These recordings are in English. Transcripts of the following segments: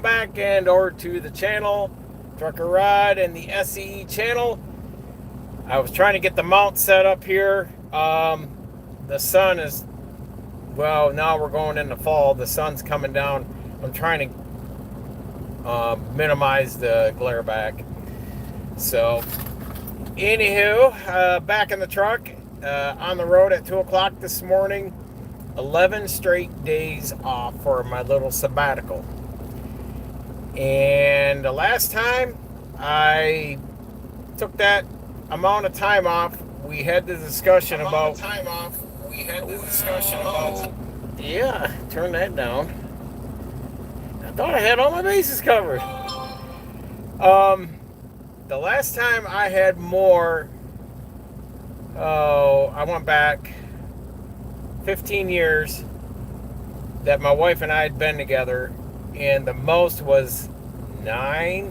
back and over to the channel, Trucker Rod and the S.E.E channel. I was trying to get the mount set up here. The sun is, well, now we're going into fall. The sun's coming down. I'm trying to minimize the glare back. So, anywho, back in the truck, on the road at 2 o'clock this morning. 11 straight days off for my little sabbatical. And the last time I took that amount of time off, we had the discussion about... Yeah, turn that down. I thought I had all my bases covered. The last time I had more... I went back 15 years that my wife and I had been together, and the most was 8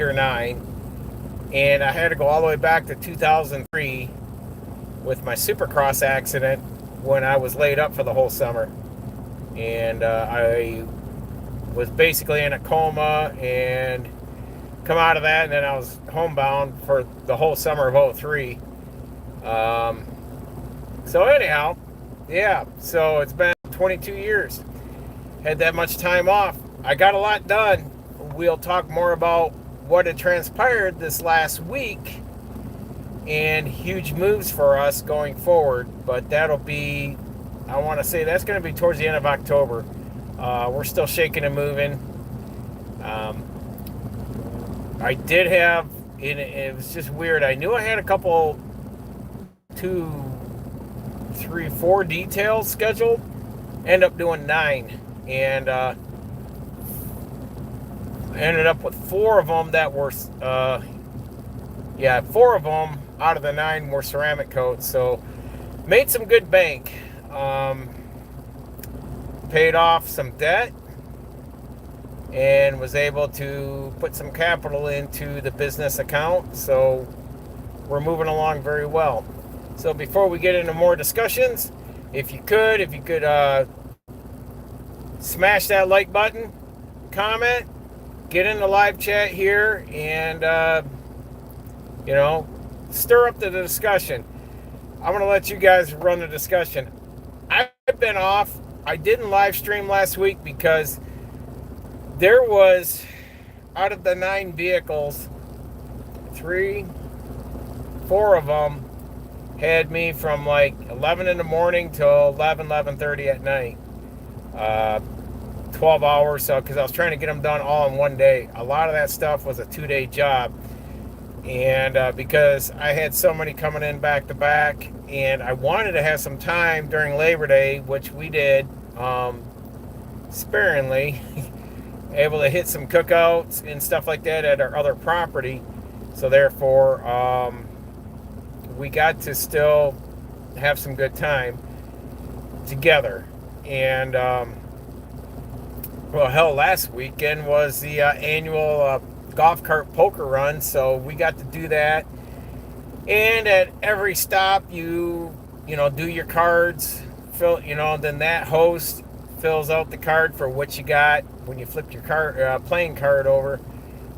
or 9, and I had to go all the way back to 2003 with my Supercross accident when I was laid up for the whole summer, and I was basically in a coma and come out of that, and then I was homebound for the whole summer of 03. So anyhow, yeah, so it's been 22 years. Had that much time off. I got a lot done. We'll talk more about what had transpired this last week and huge moves for us going forward. But that'll be, I want to say that's going to be towards the end of October. We're still shaking and moving. I did have, it was just weird. I knew I had a couple, 2, 3, 4 details scheduled. End up doing 9, and ended up with 4 of them that were 4 of them out of the 9 were ceramic coats. So made some good bank. Paid off some debt and was able to put some capital into the business account. So we're moving along very well. So before we get into more discussions, if you could smash that like button, comment, get in the live chat here, and stir up the discussion. I'm going to let you guys run the discussion. I've been off. I didn't live stream last week because there was, out of the 9 vehicles, 3, 4 of them had me from like 11 in the morning till 11:30 at night. 12 hours, so because I was trying to get them done all in one day. A lot of that stuff was a 2-day job, and because I had so many coming in back to back, and I wanted to have some time during Labor Day, which we did sparingly, able to hit some cookouts and stuff like that at our other property. So therefore, we got to still have some good time together. And last weekend was the annual golf cart poker run, so we got to do that. And at every stop, you do your cards, then that host fills out the card for what you got when you flip your card, playing card over.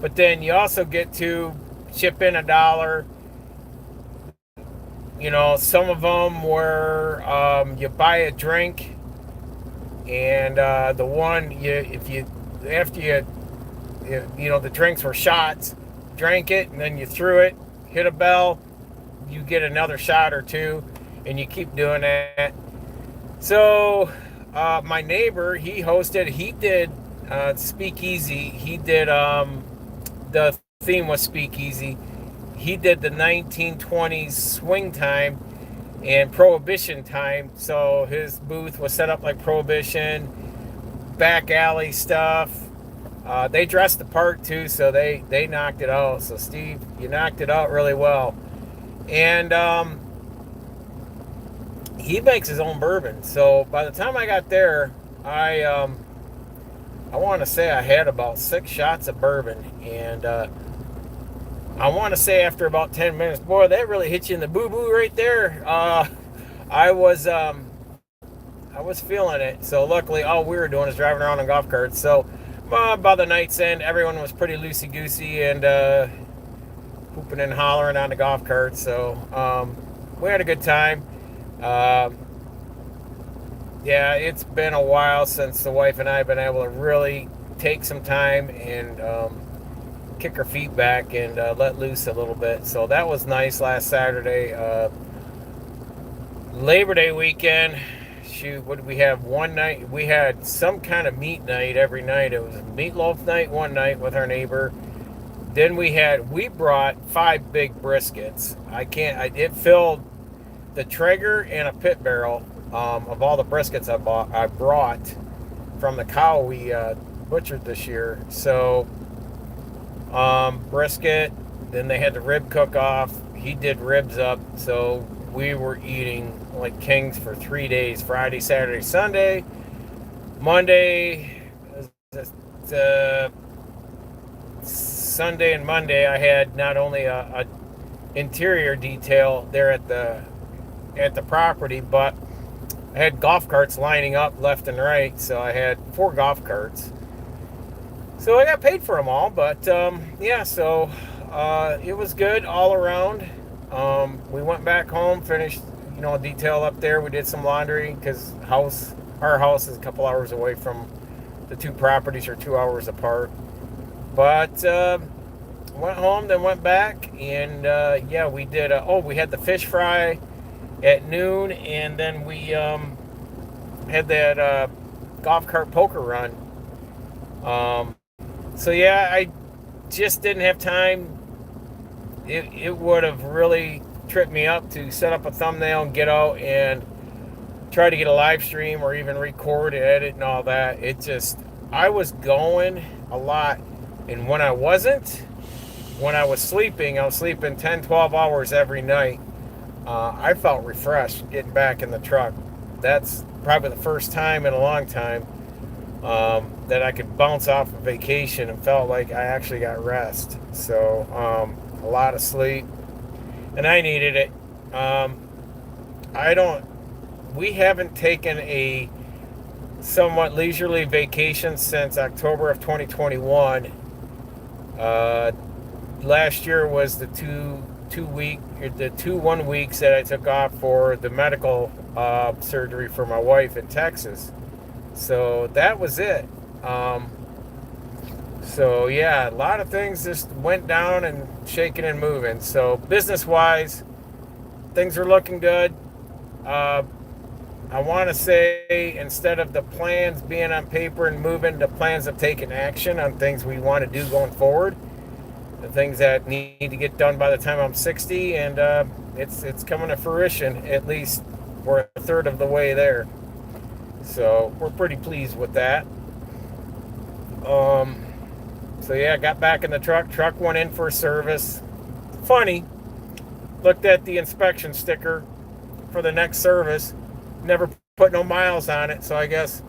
But then you also get to chip in $1. Some of them were you buy a drink, and the one the drinks were shots, drank it, and then you threw it, hit a bell, you get another shot or 2, and you keep doing that. So my neighbor, he did Speakeasy. He did the theme was Speakeasy. He did the 1920s swing time and Prohibition time. So his booth was set up like Prohibition, back alley stuff. They dressed the part too, so they knocked it out. So Steve, you knocked it out really well. And he makes his own bourbon. So by the time I got there, I want to say I had about 6 shots of bourbon, and I want to say after about 10 minutes, boy, that really hit you in the boo-boo right there. I was feeling it. So luckily, all we were doing is driving around on golf carts. So By the night's end, everyone was pretty loosey-goosey and hooping and hollering on the golf cart. So we had a good time. Um, yeah, it's been a while since the wife and I have been able to really take some time and kick our feet back and let loose a little bit. So that was nice last Saturday. Labor Day weekend, shoot, what did we have? One night, we had some kind of meat night every night. It was meatloaf night one night with our neighbor. Then we brought 5 big briskets. It filled the Traeger and a pit barrel of all the briskets I brought from the cow we butchered this year. So, brisket, then they had the rib cook off. He did ribs up, so we were eating like kings for 3 days, Friday, Saturday, Sunday. Monday, Sunday and Monday, I had not only a interior detail there at the property, but I had golf carts lining up left and right. So I had 4 golf carts. So I got paid for them all, but yeah, so it was good all around. We went back home, finished, a detail up there. We did some laundry because our house is a couple hours away from the 2 properties, are 2 hours apart. But went home, then went back, and yeah, we did. We had the fish fry at noon, and then we had that golf cart poker run. So yeah, I just didn't have time. It would have really tripped me up to set up a thumbnail and get out and try to get a live stream or even record, edit, and all that. I was going a lot, and when I was sleeping, I was sleeping 10, 12 hours every night. I felt refreshed getting back in the truck. That's probably the first time in a long time that I could bounce off a vacation and felt like I actually got rest. So a lot of sleep, and I needed it. We haven't taken a somewhat leisurely vacation since October of 2021. Last year was the two 1 weeks that I took off for the medical surgery for my wife in Texas. So that was it. So yeah, a lot of things just went down and shaking and moving. So business-wise, things are looking good. I want to say, instead of the plans being on paper and moving, the plans of taking action on things we want to do going forward, the things that need to get done by the time I'm 60, and it's coming to fruition. At least we're a third of the way there. So we're pretty pleased with that. So yeah, got back in the truck. Truck went in for service. Funny, looked at the inspection sticker for the next service. Never put no miles on it, so I guess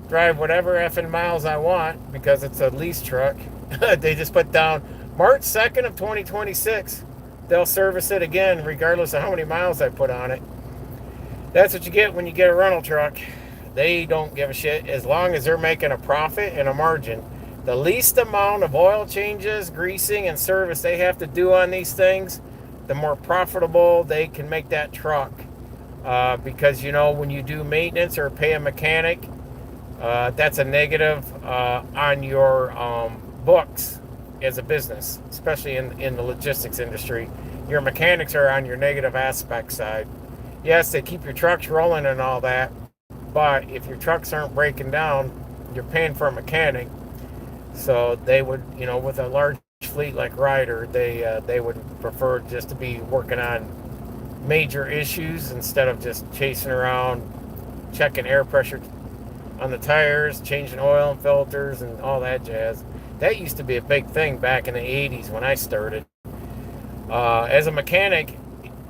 drive whatever effing miles I want because it's a lease truck. They just put down March 2nd of 2026. They'll service it again regardless of how many miles I put on it. That's what you get when you get a rental truck. They don't give a shit as long as they're making a profit and a margin. The least amount of oil changes, greasing, and service they have to do on these things, the more profitable they can make that truck. Because, when you do maintenance or pay a mechanic, that's a negative on your books as a business, especially in the logistics industry. Your mechanics are on your negative aspect side. Yes, they keep your trucks rolling and all that, but if your trucks aren't breaking down, you're paying for a mechanic. So they would, with a large fleet like Ryder, they would prefer just to be working on major issues instead of just chasing around, checking air pressure on the tires, changing oil and filters and all that jazz. That used to be a big thing back in the 80s when I started. As a mechanic,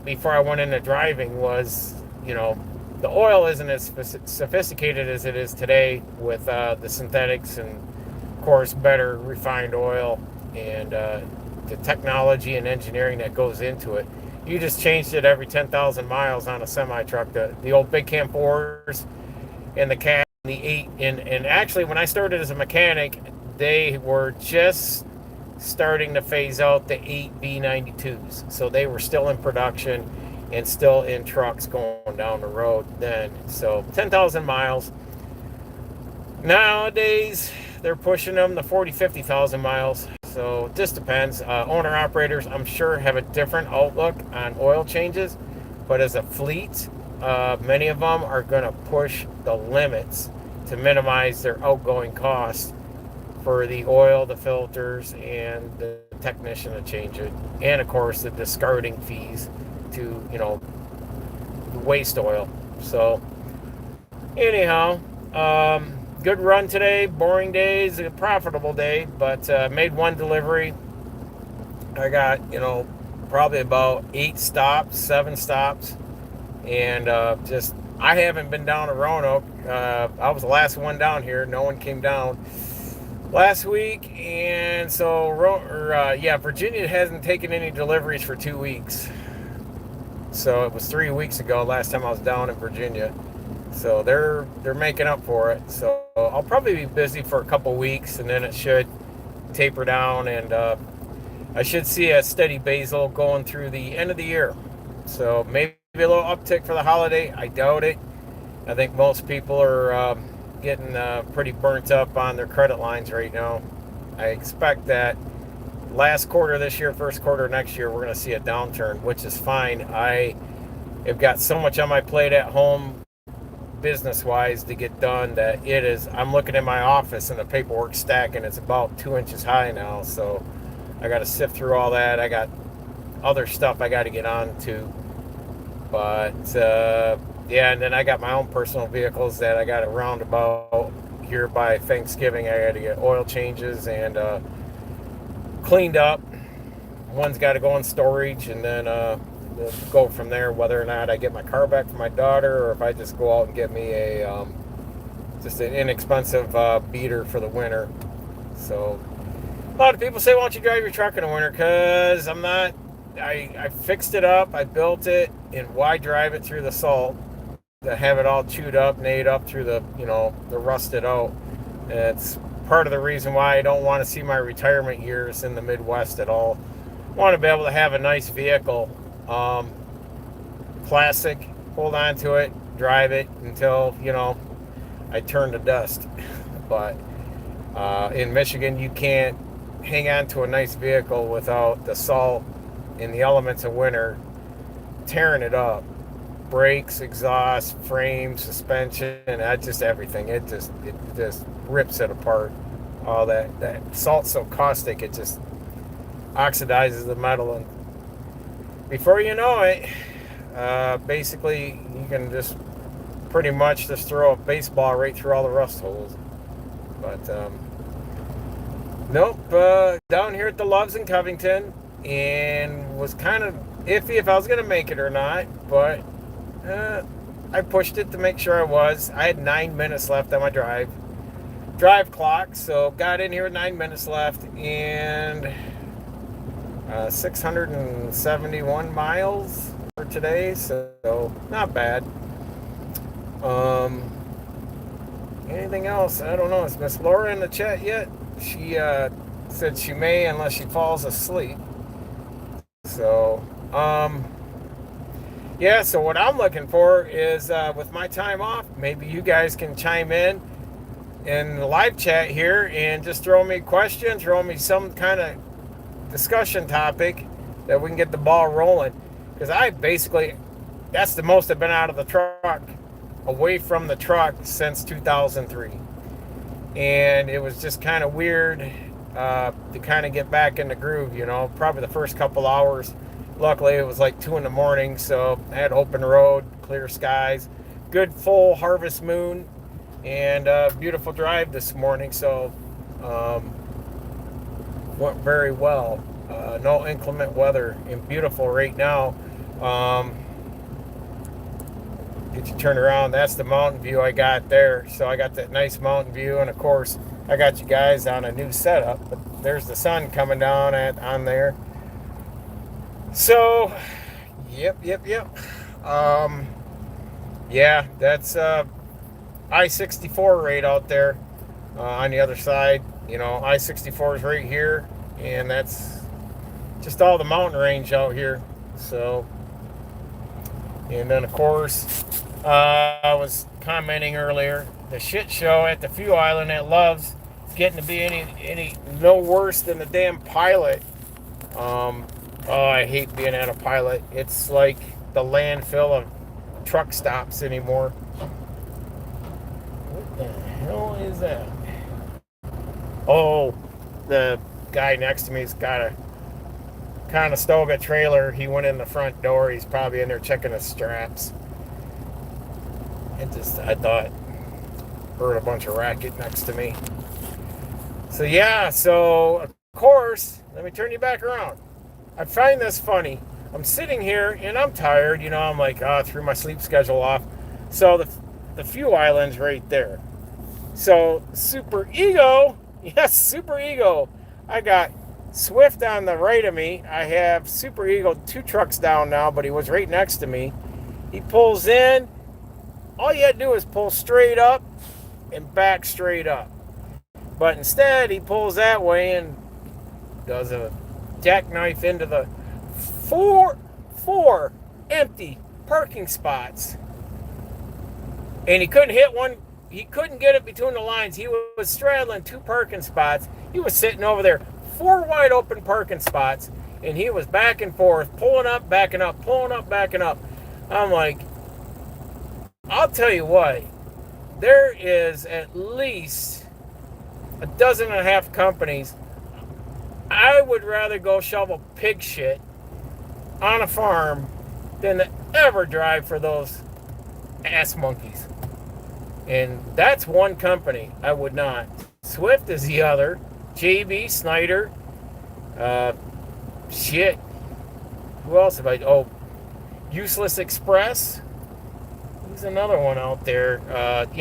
before I went into driving, was, the oil isn't as sophisticated as it is today with the synthetics and, of course, better refined oil and the technology and engineering that goes into it. You just changed it every 10,000 miles on a semi-truck. The old big cam 4s and the cab, the 8. And actually, when I started as a mechanic, they were just starting to phase out the 8 B92s. So they were still in production and still in trucks going down the road then. So 10,000 miles. Nowadays, they're pushing them to 40, 50,000 miles. So it just depends. Owner operators, I'm sure, have a different outlook on oil changes. But as a fleet, many of them are going to push the limits to minimize their outgoing costs for the oil, the filters, and the technician to change it. And of course, the discarding fees to, waste oil. So, anyhow, good run today. Boring days, a profitable day, but made one delivery. I got, probably about 8 stops, 7 stops, and I haven't been down to Roanoke. I was the last one down here. No one came down last week, and so Virginia hasn't taken any deliveries for 2 weeks. So it was 3 weeks ago last time I was down in Virginia. So they're making up for it. So I'll probably be busy for a couple weeks, and then it should taper down, and I should see a steady basil going through the end of the year. So maybe a little uptick for the holiday. I doubt it. I think most people are getting pretty burnt up on their credit lines right now. I expect that last quarter this year, first quarter next year, we're going to see a downturn, which is fine. I have got so much on my plate at home, business-wise, to get done that I'm looking in my office and the paperwork's stacking. It's about 2 inches high now, so I got to sift through all that. I got other stuff I got to get on to. But, and then I got my own personal vehicles that I got a roundabout here by Thanksgiving. I got to get oil changes and cleaned up. One's got to go in storage, and then we'll go from there, whether or not I get my car back for my daughter, or if I just go out and get me just an inexpensive beater for the winter. So a lot of people say, why don't you drive your truck in the winter? Because I'm not. I fixed it up, I built it, and why drive it through the salt to have it all chewed up, gnayed up through the rusted out. And it's part of the reason why I don't want to see my retirement years in the Midwest at all. I want to be able to have a nice vehicle, classic, hold on to it, drive it until, I turn to dust. But in Michigan, you can't hang on to a nice vehicle without the salt in the elements of winter tearing it up. Brakes, exhaust, frame, suspension, just everything. It just rips it apart. All that salt's so caustic, it just oxidizes the metal, and before you know it, basically you can just pretty much just throw a baseball right through all the rust holes. But nope, down here at the Loves in Covington, and was kind of iffy if I was going to make it or not, but I pushed it to make sure I was. I had 9 minutes left on my drive clock, so got in here with 9 minutes left, and 671 miles for today, so not bad. Anything else? I don't know. Is Miss Laura in the chat yet? She said she may, unless she falls asleep. So, so what I'm looking for is, with my time off, maybe you guys can chime in the live chat here and just throw me questions, throw me some kind of discussion topic that we can get the ball rolling. Because that's the most I've been out of the truck, away from the truck, since 2003. And it was just kind of weird to kind of get back in the groove, probably the first couple hours. Luckily, it was like 2 in the morning, so I had open road, clear skies, good full harvest moon, and beautiful drive this morning, so went very well. No inclement weather, and beautiful right now. Get you turned around. That's the mountain view I got there. So I got that nice mountain view, and of course I got you guys on a new setup. But there's the sun coming down on there. So, yep. That's I-64 right out there on the other side. I-64 is right here, and that's just all the mountain range out here. So, and then of course, I was commenting earlier, the shit show at the fuel island at Love's is getting to be any no worse than the damn Pilot. Oh, I hate being at a Pilot. It's like the landfill of truck stops anymore. What the hell is that? Oh, the guy next to me's got a Conestoga trailer. He went in the front door. He's probably in there checking his straps. I thought, heard a bunch of racket next to me. So yeah, of course, let me turn you back around. I find this funny. I'm sitting here and I'm tired. I'm like, I threw my sleep schedule off. So the fuel island's right there. So Super Ego, yes, Super Ego. I got Swift on the right of me. I have Super Ego 2 trucks down now, but he was right next to me. He pulls in. All you had to do is pull straight up and back straight up. But instead, he pulls that way and does a jackknife into the four empty parking spots. And he couldn't hit one. He couldn't get it between the lines. He was straddling 2 parking spots. He was sitting over there, 4 wide open parking spots, and he was back and forth, pulling up, backing up, pulling up, backing up. I'm like, I'll tell you what, there is at least a dozen and a half companies. I would rather go shovel pig shit on a farm than to ever drive for those ass monkeys. And that's one company I would not. Swift is the other. JB, Snyder, shit. Who else have I? Oh, Useless Express. There's another one out there.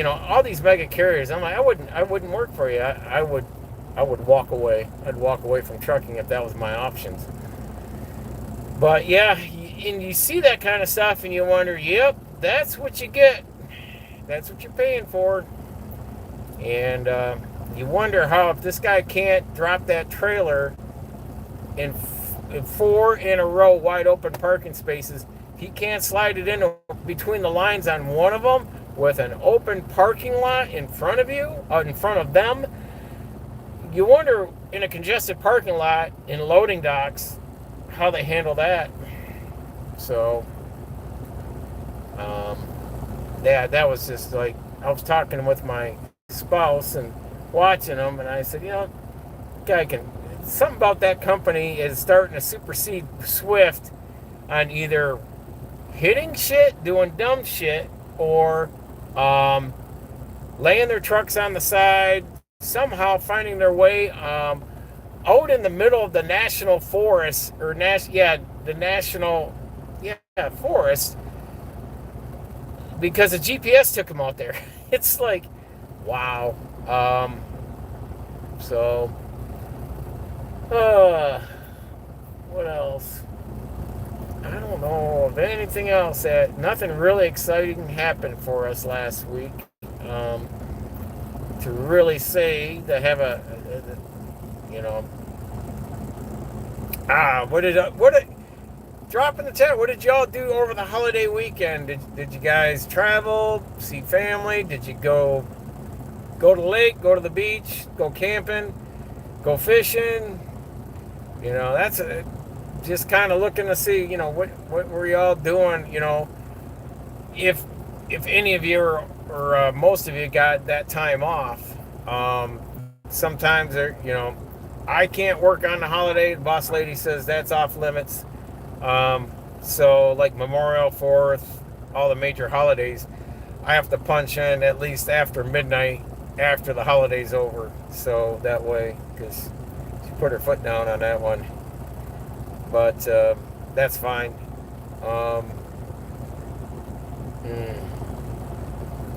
All these mega carriers. I'm like, I wouldn't work for you. I would walk away. I'd walk away from trucking if that was my options. But yeah, and you see that kind of stuff, and you wonder, yep, that's what you get. That's what you're paying for. And you wonder how, if this guy can't drop that trailer in 4 in a row wide open parking spaces, he can't slide it in between the lines on one of them with an open parking lot in front of you, in front of them. You wonder, in a congested parking lot in loading docks, how they handle that. So, yeah, that was just like, I was talking with my spouse and watching them, and I said, guy something about that company is starting to supersede Swift on either hitting shit, doing dumb shit, or laying their trucks on the side, somehow finding their way out in the middle of the national forest, or the national forest, because the GPS took them out there. It's like, wow. What else? I don't know of anything else. Nothing really exciting happened for us last week. To really say, to have drop in the chat. What did y'all do over the holiday weekend? Did you guys travel, see family? Did you go to the lake, go to the beach, go camping, go fishing? That's just kind of looking to see, what were y'all doing? If any of you or most of you got that time off. Sometimes I can't work on the holiday. The boss lady says that's off limits. So like Memorial, 4th, all the major holidays, I have to punch in at least after midnight, after the holiday's over. So that way, because she put her foot down on that one. But that's fine.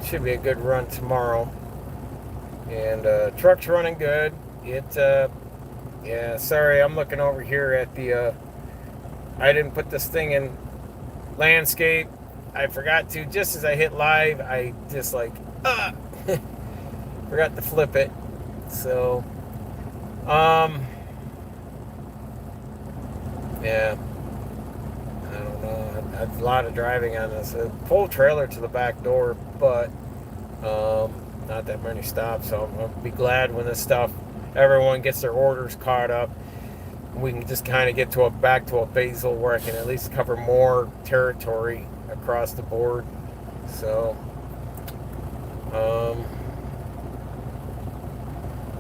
Should be a good run tomorrow. And truck's running good. Sorry, I'm looking over here at the I didn't put this thing in landscape. I forgot to, just as I hit live, I just forgot to flip it. So Um, yeah, I don't know. A lot of driving on this. A full trailer to the back door, but not that many stops. So I'll be glad when this stuff, everyone gets their orders caught up. We can just kind of get to back to a basal where I can at least cover more territory across the board. So, um,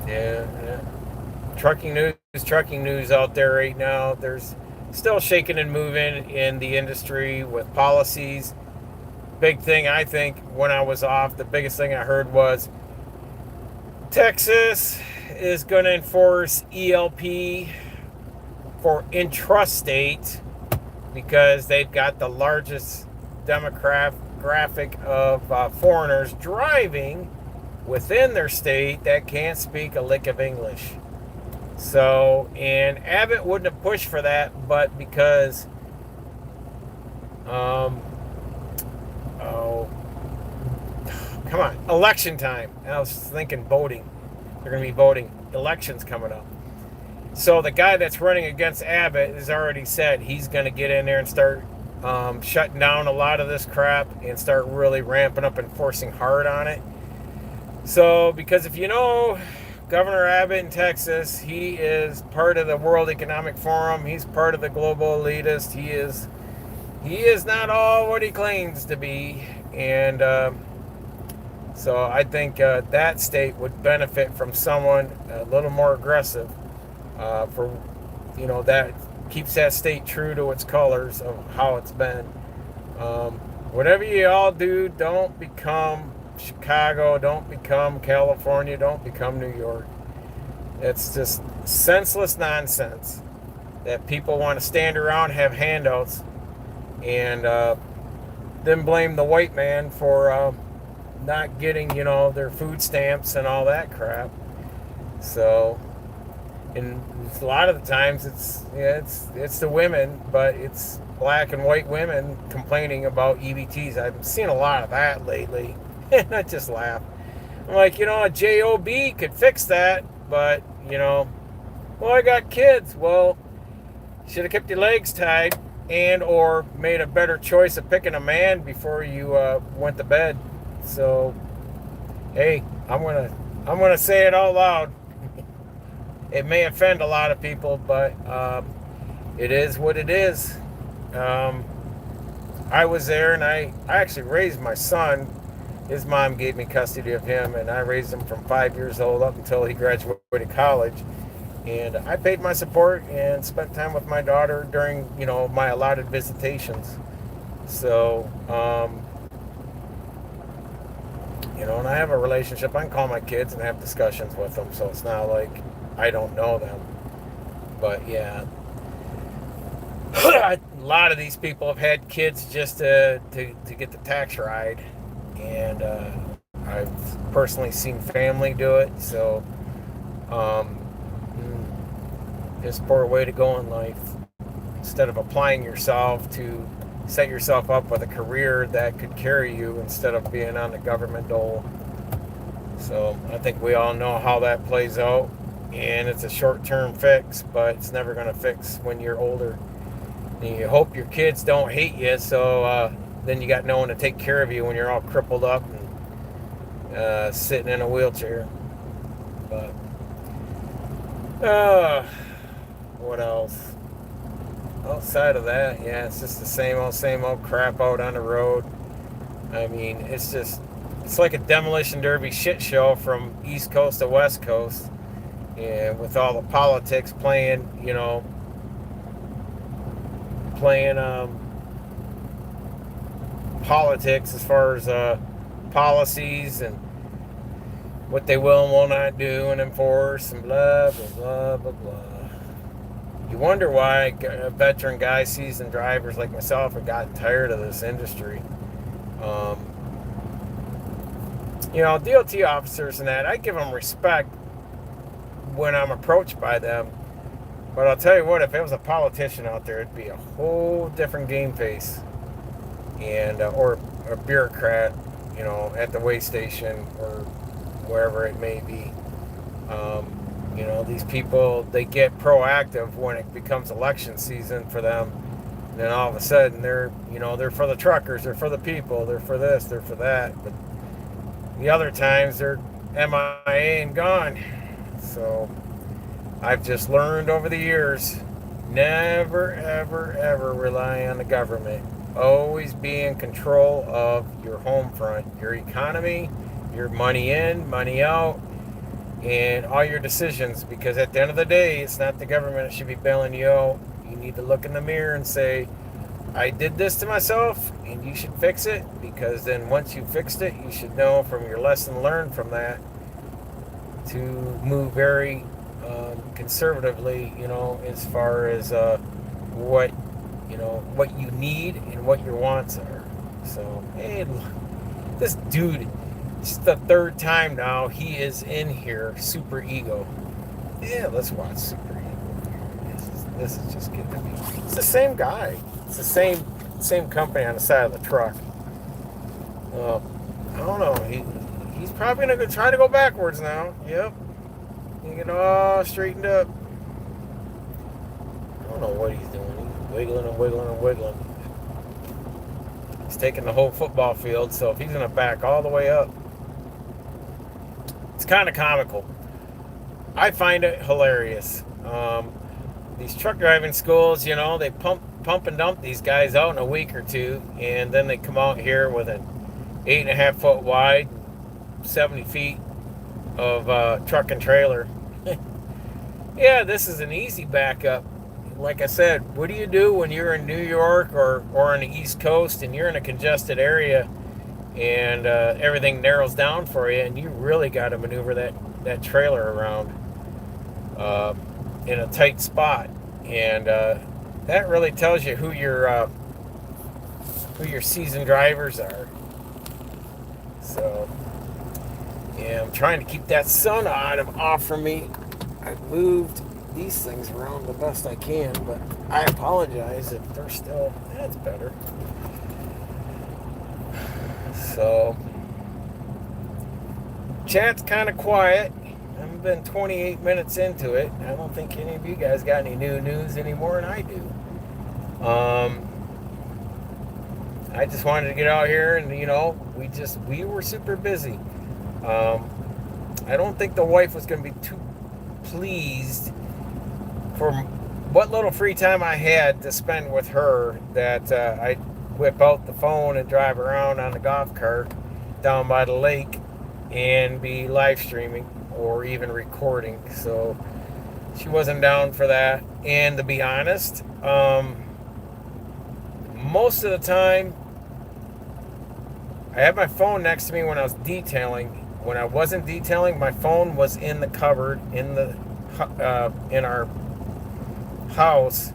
yeah. Trucking news out there right now. There's still shaking and moving in the industry with policies. Big thing, I think, when I was off, the biggest thing I heard was Texas is going to enforce ELP for intrastate because they've got the largest demographic of foreigners driving within their state that can't speak a lick of English. So, and Abbott wouldn't have pushed for that, but because, oh, come on, election time. I was thinking voting. They're going to be voting. Elections coming up. So the guy that's running against Abbott has already said he's going to get in there and start shutting down a lot of this crap and start really ramping up and forcing hard on it. So, because if you know Governor Abbott in Texas, he is part of the World Economic Forum. He's part of the global elitist. He is not all what he claims to be. And so I think that state would benefit from someone a little more aggressive for, that keeps that state true to its colors of how it's been. Whatever you all do, don't become Chicago, don't become California, don't become New York. It's just senseless nonsense that people want to stand around, have handouts, and then blame the white man for not getting, their food stamps and all that crap. So, and a lot of the times it's the women, but it's black and white women complaining about EBTs. I've seen a lot of that lately. And I just laugh. I'm like, a job could fix that, but well, I got kids. Well, should have kept your legs tied and or made a better choice of picking a man before you went to bed. So, hey, I'm gonna say it out loud. It may offend a lot of people, but it is what it is. I was there, and I actually raised my son. His mom gave me custody of him, and I raised him from 5 years old up until he graduated college. And I paid my support and spent time with my daughter during, my allotted visitations. So, and I have a relationship. I can call my kids and have discussions with them, so it's not like I don't know them. But, yeah. A lot of these people have had kids just to get the tax ride. And I've personally seen family do it, so just poor way to go in life. Instead of applying yourself to set yourself up with a career that could carry you instead of being on the government dole. So I think we all know how that plays out, and it's a short-term fix, but it's never going to fix when you're older. And you hope your kids don't hate you, so then you got no one to take care of you when you're all crippled up and sitting in a wheelchair. But what else? Outside of that, yeah, it's just the same old crap out on the road. I mean, it's like a demolition derby shit show from East Coast to West Coast. And with all the politics playing politics as far as policies and what they will and will not do and enforce and blah, blah, blah, blah, blah. You wonder why veteran guys, seasoned drivers like myself have gotten tired of this industry. DOT officers and that, I give them respect when I'm approached by them. But I'll tell you what, if it was a politician out there, it'd be a whole different game face. And or a bureaucrat, at the weigh station or wherever it may be. These people, they get proactive when it becomes election season for them. And then all of a sudden they're for the truckers, they're for the people, they're for this, they're for that. But the other times they're MIA and gone. So I've just learned over the years, never, ever, ever rely on the government. Always be in control of your home front, your economy, your money in, money out, and all your decisions. Because at the end of the day, it's not the government that should be bailing you out. You need to look in the mirror and say, I did this to myself, and you should fix it. Because then once you fixed it, you should know from your lesson learned from that to move very conservatively, as far as what what you need and what your wants are. So, hey, this dude, it's the third time now he is in here. Super Ego. Yeah, let's watch Super Ego. This is just getting to me. It's the same guy. It's the same company on the side of the truck. I don't know. He's probably gonna try to go backwards now. Yep. You get all straightened up. I don't know what he's doing. He's wiggling and wiggling and wiggling. He's taking the whole football field, so if he's gonna back all the way up, it's kind of comical. I find it hilarious. These truck driving schools, they pump and dump these guys out in a week or two, and then they come out here with an 8.5 foot wide, 70 feet of truck and trailer. Yeah, this is an easy backup. Like I said, what do you do when you're in New York or on the East Coast and you're in a congested area and everything narrows down for you, and you really got to maneuver that trailer around in a tight spot, and that really tells you who your seasoned drivers are. So, yeah, I'm trying to keep that sun off from me. I've moved these things around the best I can, but I apologize if they're still. That's better. So, chat's kind of quiet. I've been 28 minutes into it. I don't think any of you guys got any new news any more than I do. I just wanted to get out here, and we were super busy. I don't think the wife was going to be too pleased for what little free time I had to spend with her, that I'd whip out the phone and drive around on the golf cart down by the lake and be live streaming or even recording. So she wasn't down for that. And to be honest, most of the time I had my phone next to me when I was detailing. When I wasn't detailing, my phone was in the cupboard in our house.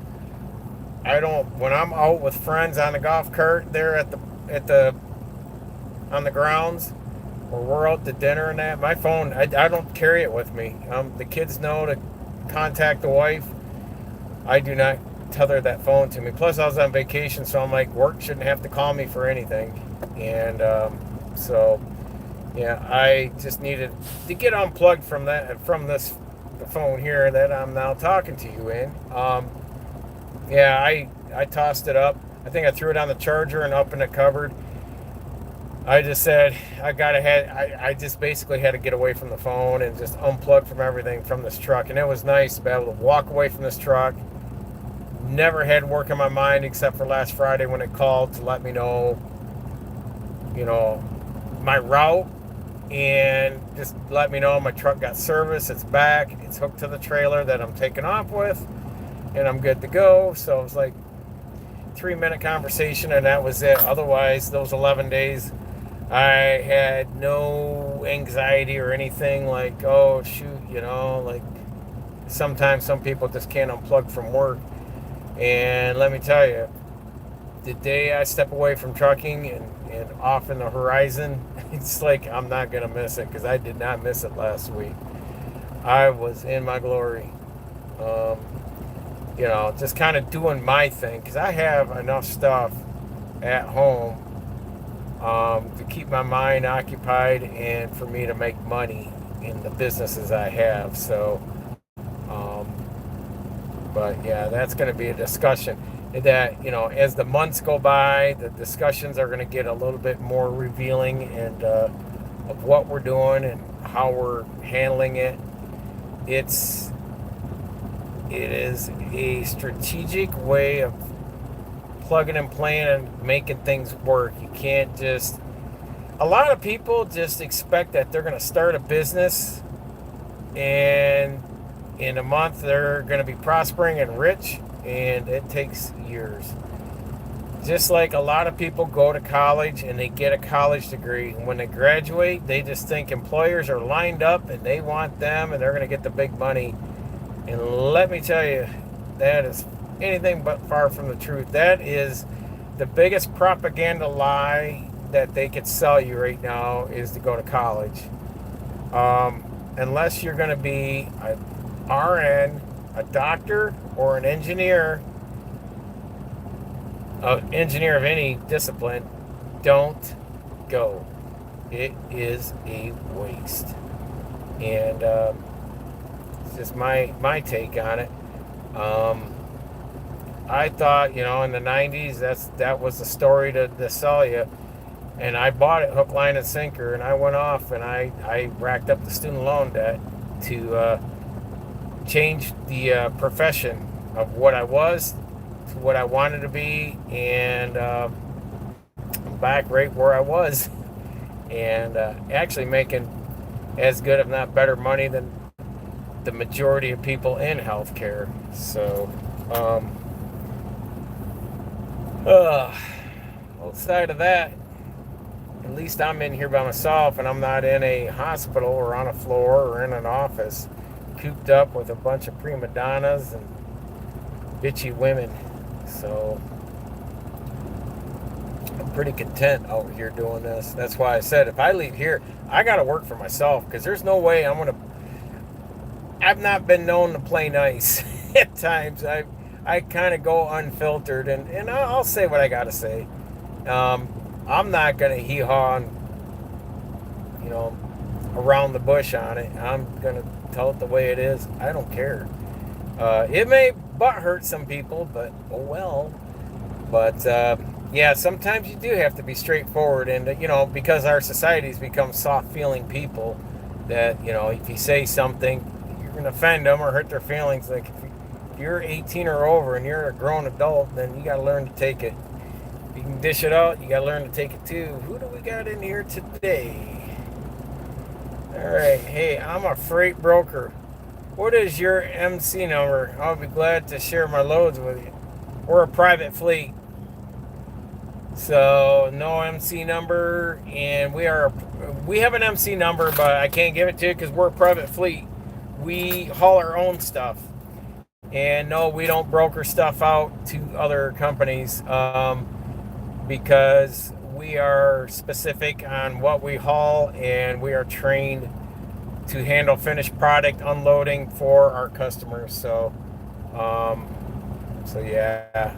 When I'm out with friends on the golf cart there on the grounds, or we're out to dinner and that, my phone, I don't carry it with me. The kids know to contact the wife. I do not tether that phone to me. Plus, I was on vacation, so I'm like, work shouldn't have to call me for anything. And so, yeah, I just needed to get unplugged from the phone here that I'm now talking to you in. Yeah, I tossed it up. I think I threw it on the charger and up in the cupboard. I just said I just basically had to get away from the phone and just unplug from everything from this truck. And it was nice to be able to walk away from this truck. Never had work in my mind except for last Friday when it called to let me know, my route, and just let me know my truck got service. It's back. It's hooked to the trailer that I'm taking off with, and I'm good to go. So it was like 3-minute conversation, and that was it. Otherwise, those 11 days, I had no anxiety or anything like, oh, shoot, like sometimes some people just can't unplug from work. And let me tell you, the day I step away from trucking and off in the horizon, it's like I'm not going to miss it, because I did not miss it last week. I was in my glory. Just kind of doing my thing, because I have enough stuff at home to keep my mind occupied and for me to make money in the businesses I have. So But yeah, that's going to be a discussion that, as the months go by, the discussions are going to get a little bit more revealing and of what we're doing and how we're handling it. It is a strategic way of plugging and playing and making things work. You can't just. A lot of people just expect that they're going to start a business and in a month they're going to be prospering and rich, and it takes years. Just like a lot of people go to college and they get a college degree, and when they graduate they just think employers are lined up and they want them and they're going to get the big money. And let me tell you, that is anything but far from the truth. That is the biggest propaganda lie that they could sell you right now, is to go to college. Unless you're going to be an RN, a doctor, or an engineer of any discipline, don't go. It is a waste. And it's just my take on it. I thought, in the 90s, that was the story to sell you. And I bought it hook, line, and sinker, and I went off and I racked up the student loan debt to change the profession of what I was to what I wanted to be, and I'm back right where I was, and actually making as good, if not better, money than the majority of people in healthcare. So, outside of that, at least I'm in here by myself, and I'm not in a hospital or on a floor or in an office cooped up with a bunch of prima donnas and bitchy women. So I'm pretty content out here doing this. That's why I said if I leave here, I got to work for myself, because there's no way I've not been known to play nice. At times I kind of go unfiltered, and I'll say what I got to say. I'm not going to hee-haw and, around the bush on it. I'm going to tell it the way it is. I don't care. It may butt hurt some people, but oh well. But, yeah, sometimes you do have to be straightforward. And, because our society's become soft-feeling people, that, if you say something, you're going to offend them or hurt their feelings. Like, if you're 18 or over and you're a grown adult, then you got to learn to take it. You can dish it out, you gotta learn to take it too. Who do we got in here today? Alright, hey, I'm a freight broker. What is your MC number? I'll be glad to share my loads with you. We're a private fleet, so no MC number, and we have an MC number, but I can't give it to you because we're a private fleet. We haul our own stuff, and no, we don't broker stuff out to other companies. Because we are specific on what we haul, and we are trained to handle finished product unloading for our customers. So yeah,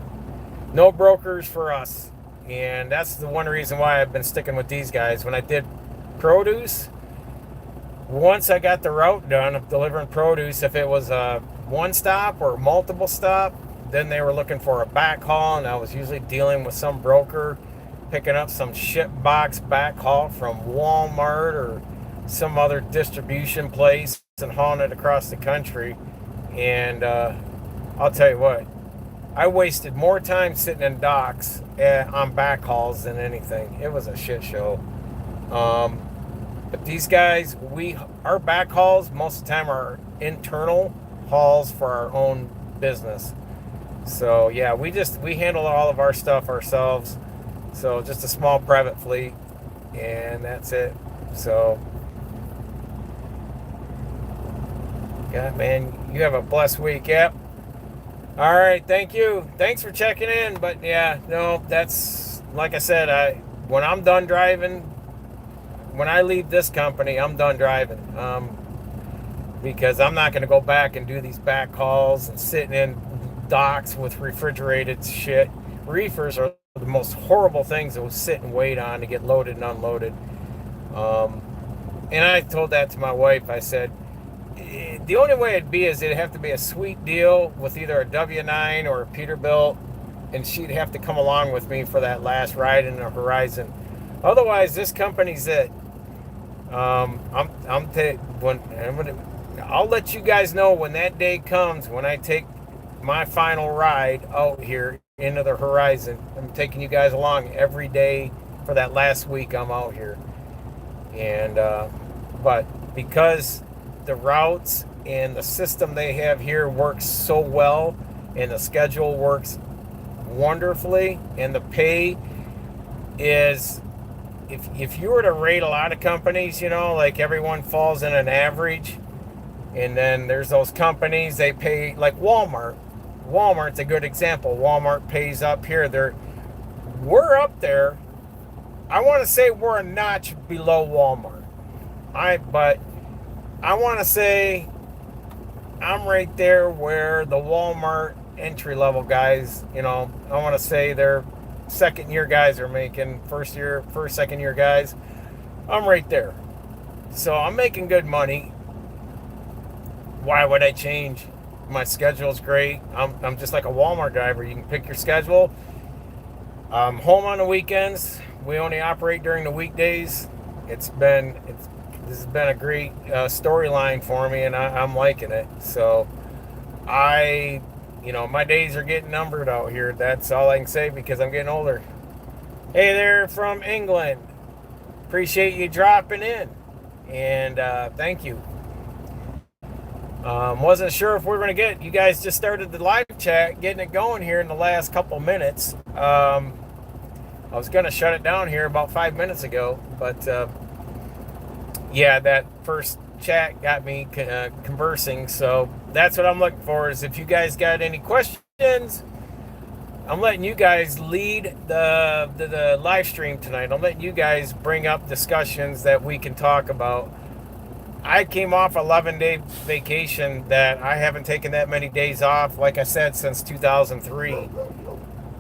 no brokers for us. And that's the one reason why I've been sticking with these guys. When I did produce, once I got the route done of delivering produce, if it was a one stop or multiple stop, then they were looking for a backhaul, and I was usually dealing with some broker picking up some ship box backhaul from Walmart or some other distribution place and hauling it across the country. And I'll tell you what, I wasted more time sitting in docks on backhauls than anything. It was a shit show. But these guys, our backhauls most of the time are internal hauls for our own business. So yeah, we handle all of our stuff ourselves. So just a small private fleet, and that's it. So yeah, man, you have a blessed week. Yep. All right, thank you. Thanks for checking in. But yeah, no, that's like I said. When I'm done driving, when I leave this company, I'm done driving. Because I'm not going to go back and do these back calls and sitting in docks with refrigerated shit. Reefers are the most horrible things to sit and wait on to get loaded and unloaded. And I told that to my wife. I said, the only way it'd be is it'd have to be a sweet deal with either a W9 or a Peterbilt, and she'd have to come along with me for that last ride in the Horizon. Otherwise, this company's it. I'll let you guys know when that day comes, when I take my final ride out here into the Horizon. I'm taking you guys along every day for that last week I'm out here. And but because the routes and the system they have here works so well, and the schedule works wonderfully, and the pay is, if you were to rate a lot of companies, like everyone falls in an average, and then there's those companies, they pay like Walmart. Walmart's a good example. Walmart pays up here. We're up there. I want to say we're a notch below Walmart. But I want to say I'm right there where the Walmart entry level guys, I want to say their second year guys are making first, second year guys. I'm right there. So I'm making good money. Why would I change? My schedule's great. I'm just like a Walmart driver. You can pick your schedule. I'm home on the weekends. We only operate during the weekdays. This has been a great storyline for me, and I'm liking it. So my days are getting numbered out here. That's all I can say because I'm getting older. Hey there from England. Appreciate you dropping in, and thank you. Wasn't sure if we were going to get, you guys just started the live chat, getting it going here in the last couple minutes. I was going to shut it down here about 5 minutes ago, but yeah, that first chat got me conversing. So that's what I'm looking for, is if you guys got any questions, I'm letting you guys lead the live stream tonight. I'm letting you guys bring up discussions that we can talk about. I came off 11-day vacation that I haven't taken that many days off, like I said, since 2003.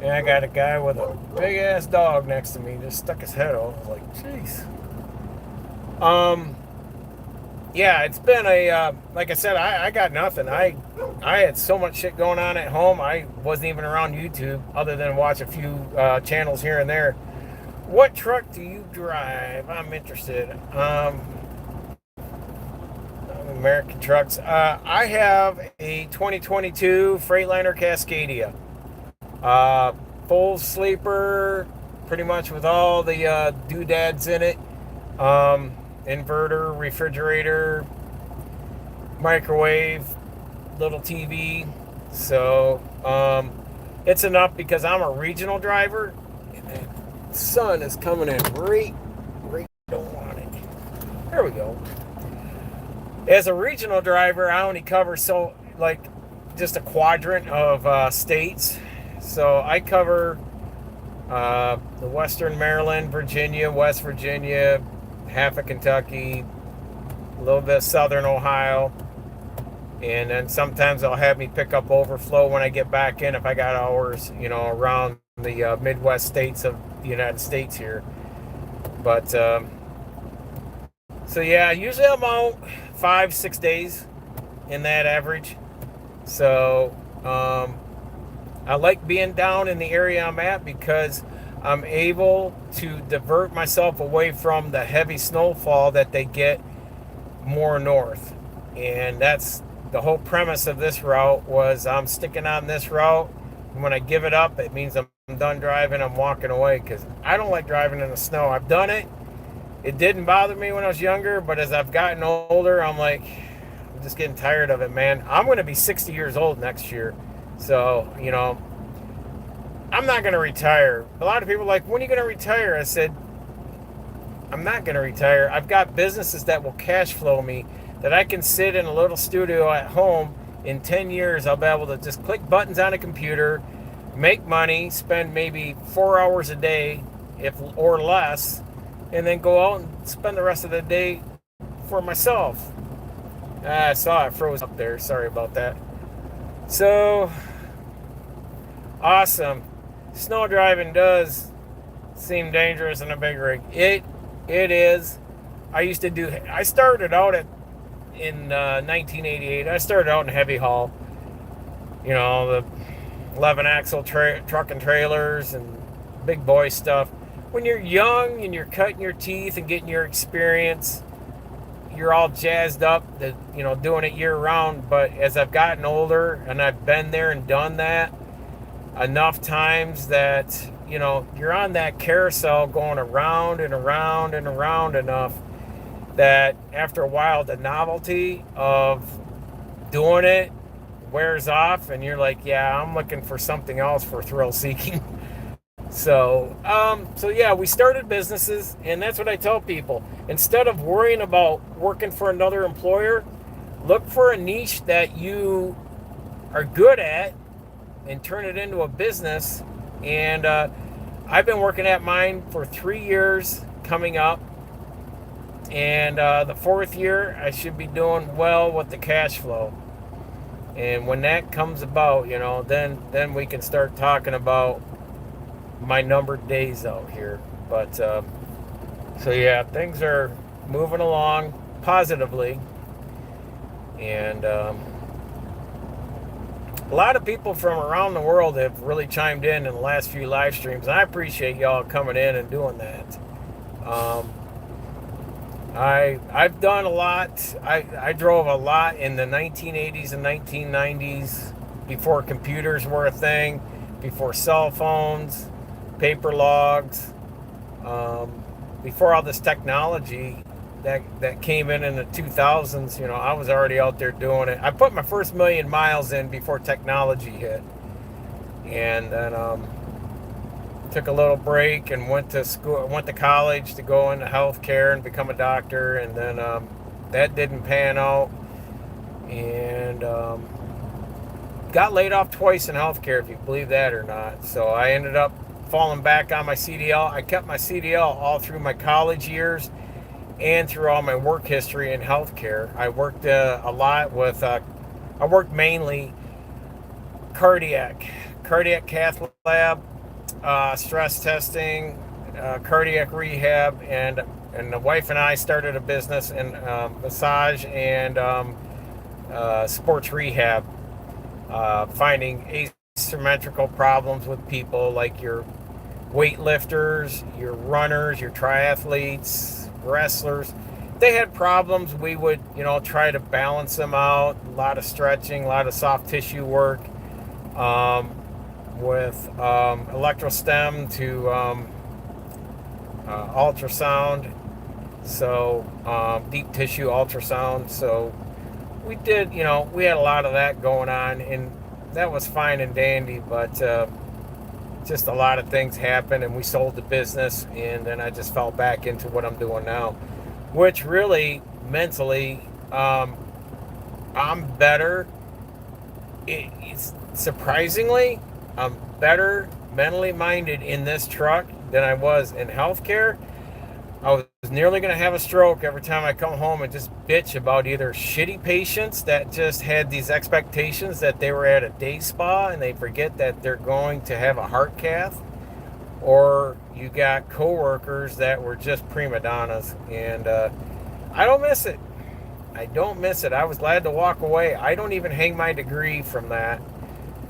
And I got a guy with a big-ass dog next to me, just stuck his head out. I was like, jeez. Yeah, it's been like I said, I got nothing. I had so much shit going on at home, I wasn't even around YouTube, other than watch a few channels here and there. What truck do you drive? I'm interested. American trucks. I have a 2022 Freightliner Cascadia. Full sleeper, pretty much with all the doodads in it. Inverter, refrigerator, microwave, little TV. So it's enough because I'm a regional driver. And the sun is coming in right. Don't want it. There we go. As a regional driver, I only cover just a quadrant of states. So I cover the Western Maryland, Virginia, West Virginia, half of Kentucky, a little bit of Southern Ohio, and then sometimes they'll have me pick up overflow when I get back in if I got hours, around the Midwest states of the United States here. But so yeah, usually I'm out 5-6 days in that average. So I like being down in the area I'm at because I'm able to divert myself away from the heavy snowfall that they get more north. And that's the whole premise of this route, was I'm sticking on this route. And when I give it up, it means I'm done driving, I'm walking away, because I don't like driving in the snow. I've done it. It didn't bother me when I was younger, but as I've gotten older, I'm just getting tired of it, man. I'm going to be 60 years old next year. So, I'm not going to retire. A lot of people are like, when are you going to retire? I said, I'm not going to retire. I've got businesses that will cash flow me, that I can sit in a little studio at home. In 10 years, I'll be able to just click buttons on a computer, make money, spend maybe 4 hours a day or less, and then go out and spend the rest of the day for myself. I saw it froze up there. Sorry about that. So, awesome. Snow driving does seem dangerous in a big rig. It is. I started out at in 1988. I started out in heavy haul, the 11 axle truck and trailers and big boy stuff. When you're young and you're cutting your teeth and getting your experience, you're all jazzed up that doing it year round. But as I've gotten older and I've been there and done that enough times, that you're on that carousel going around and around and around enough that after a while the novelty of doing it wears off, and you're like, yeah, I'm looking for something else for thrill seeking. So yeah, we started businesses, and that's what I tell people. Instead of worrying about working for another employer, look for a niche that you are good at and turn it into a business. And I've been working at mine for 3 years coming up, and the 4th year I should be doing well with the cash flow. And when that comes about, then we can start talking about my numbered days out here. But so yeah, things are moving along positively, and a lot of people from around the world have really chimed in the last few live streams, and I appreciate y'all coming in and doing that. I've done a lot. I drove a lot in the 1980s and 1990s, before computers were a thing, before cell phones, paper logs, before all this technology that came in the 2000s. I was already out there doing it. I put my first 1,000,000 miles in before technology hit, and then took a little break and went to college to go into healthcare and become a doctor, and then that didn't pan out, and got laid off twice in healthcare, if you believe that or not. So I ended up falling back on my CDL. I kept my CDL all through my college years and through all my work history in healthcare. I worked a lot with, I worked mainly cardiac cath lab, stress testing, cardiac rehab, and the wife and I started a business in massage and sports rehab, finding asymmetrical problems with people, like your weightlifters, your runners, your triathletes, wrestlers. They had problems. We would, try to balance them out. A lot of stretching, a lot of soft tissue work, with electrostim to ultrasound, so deep tissue ultrasound. So we did, we had a lot of that going on, and that was fine and dandy, but just a lot of things happened, and we sold the business, and then I just fell back into what I'm doing now, which really, mentally, I'm better. It's surprisingly, I'm better mentally minded in this truck than I was in healthcare. I was nearly going to have a stroke every time I come home and just bitch about either shitty patients that just had these expectations that they were at a day spa and they forget that they're going to have a heart cath, or you got coworkers that were just prima donnas. And I don't miss it. I don't miss it. I was glad to walk away. I don't even hang my degree from that,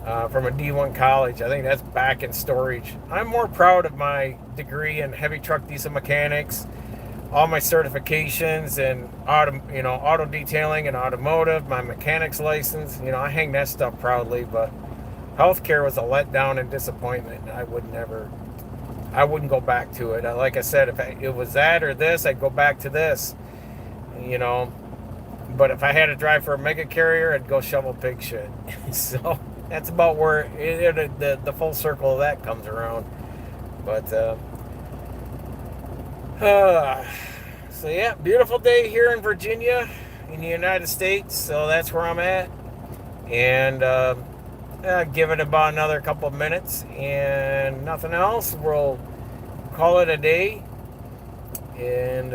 from a D1 college. I think that's back in storage. I'm more proud of my degree in heavy truck diesel mechanics, all my certifications in auto detailing and automotive, my mechanics license. I hang that stuff proudly. But healthcare was a letdown and disappointment. I wouldn't go back to it. Like I said, if it was that or this, I'd go back to this. But if I had to drive for a mega carrier, I'd go shovel pig shit. So that's about where the full circle of that comes around. But so yeah, beautiful day here in Virginia, in the United States. So that's where I'm at, and give it about another couple of minutes, and nothing else. We'll call it a day, and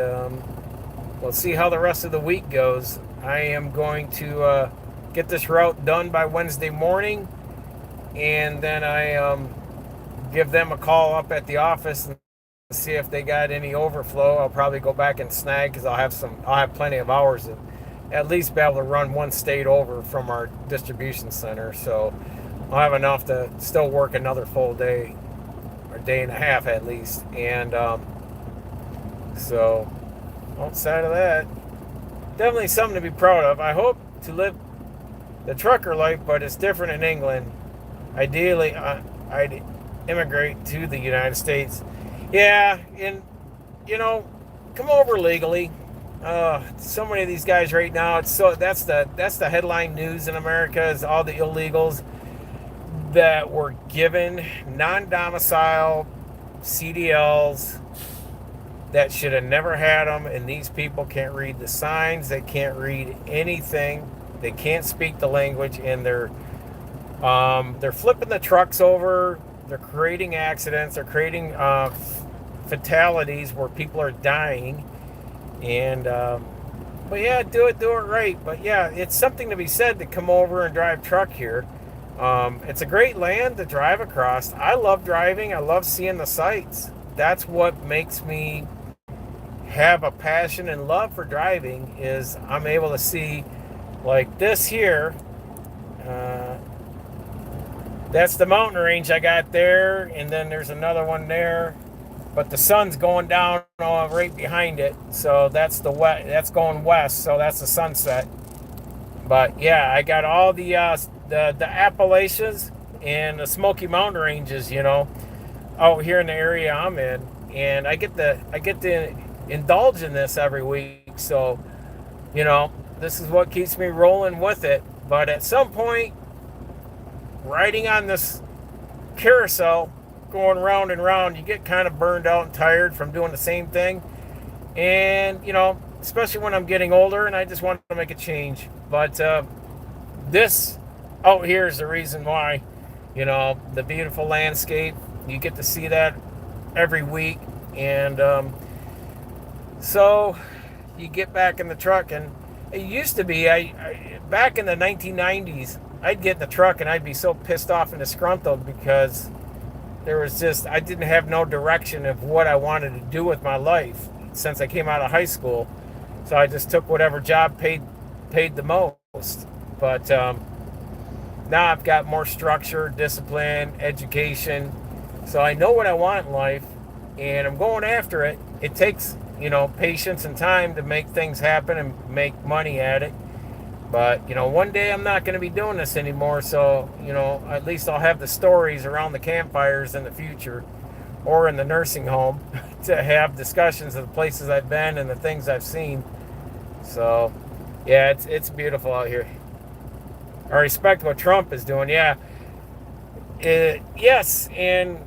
we'll see how the rest of the week goes. I am going to get this route done by Wednesday morning, and then I give them a call up at the office and see if they got any overflow. I'll probably go back and snag, because I'll have plenty of hours at least be able to run one state over from our distribution center. So I'll have enough to still work another full day, or day and a half at least. And so outside of that, definitely something to be proud of. I hope to live the trucker life, but it's different in England. Ideally, I'd immigrate to the United States. Yeah, and come over legally. So many of these guys right now. That's the headline news in America is all the illegals that were given non-domicile CDLs that should have never had them, and these people can't read the signs. They can't read anything. They can't speak the language, and they're flipping the trucks over. They're creating accidents. They're creating fatalities where people are dying. And but yeah, do it right. But yeah, it's something to be said to come over and drive truck here. It's a great land to drive across. I love driving. I love seeing the sights. That's what makes me have a passion and love for driving, is I'm able to see like this here. That's the mountain range I got there, and then there's another one there, but the sun's going down right behind it, so that's that's going west, so that's the sunset. But yeah, I got all the Appalachians and the Smoky Mountain ranges, out here in the area I'm in, and I get to indulge in this every week. So, this is what keeps me rolling with it. But at some point, riding on this carousel, going round and round, you get kind of burned out and tired from doing the same thing. And, especially when I'm getting older and I just want to make a change. But this out here is the reason why. The beautiful landscape, you get to see that every week. And so you get back in the truck, and it used to be, back in the 1990s, I'd get in the truck and I'd be so pissed off and disgruntled because I didn't have no direction of what I wanted to do with my life since I came out of high school. So I just took whatever job paid the most. But now I've got more structure, discipline, education. So I know what I want in life, and I'm going after it. It takes, patience and time to make things happen and make money at it. But, one day I'm not going to be doing this anymore. So, at least I'll have the stories around the campfires in the future, or in the nursing home, to have discussions of the places I've been and the things I've seen. So, yeah, it's beautiful out here. I respect what Trump is doing. Yeah. Yes, and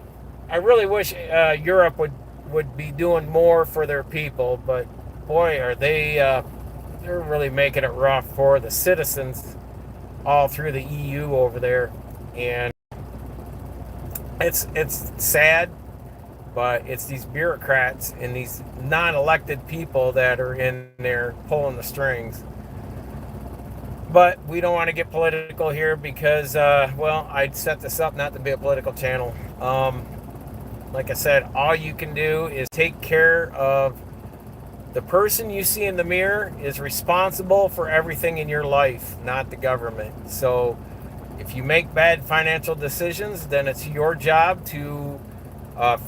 I really wish Europe would be doing more for their people. But, boy, are they're really making it rough for the citizens all through the EU over there. And it's sad, but it's these bureaucrats and these non-elected people that are in there pulling the strings. But we don't want to get political here because, I'd set this up not to be a political channel. Like I said, all you can do is take care of the person you see in the mirror is responsible for everything in your life, not the government. So if you make bad financial decisions, then it's your job to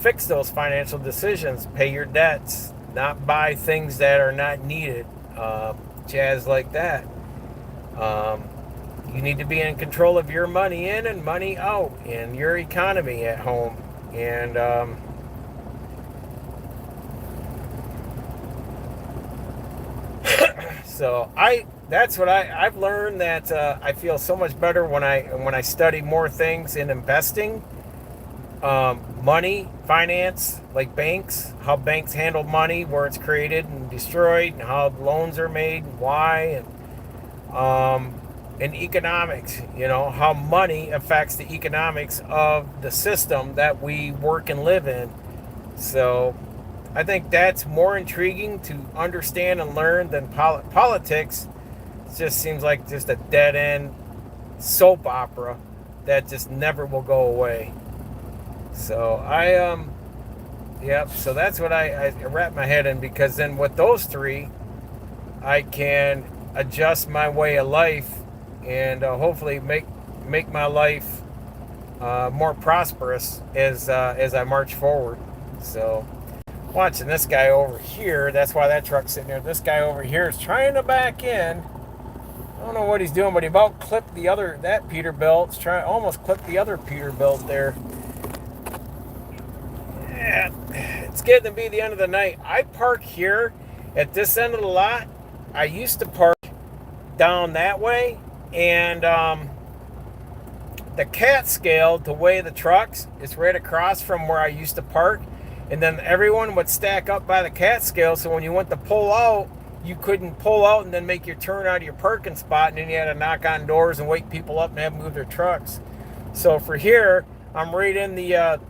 fix those financial decisions, pay your debts, not buy things that are not needed, jazz like that. You need to be in control of your money in and money out and your economy at home. And so that's what I've learned, that I feel so much better when I study more things in investing, money, finance, like banks, how banks handle money, where it's created and destroyed, and how loans are made, and why, and economics, how money affects the economics of the system that we work and live in. So I think that's more intriguing to understand and learn than politics. It just seems like just a dead-end soap opera that just never will go away. So so that's what I wrap my head in, because then with those three, I can adjust my way of life and hopefully make my life more prosperous as I march forward. So, watching this guy over here, that's why that truck's sitting there. This guy over here is trying to back in. I don't know what he's doing, but he about clipped that Peterbilt. He's almost clipped the other Peterbilt there. Yeah, it's getting to be the end of the night. I park here at this end of the lot. I used to park down that way, and the cat scale to weigh the trucks is right across from where I used to park, and then everyone would stack up by the cat scale, so when you went to pull out, you couldn't pull out and then make your turn out of your parking spot, and then you had to knock on doors and wake people up and have them move their trucks. So for here, I'm right in the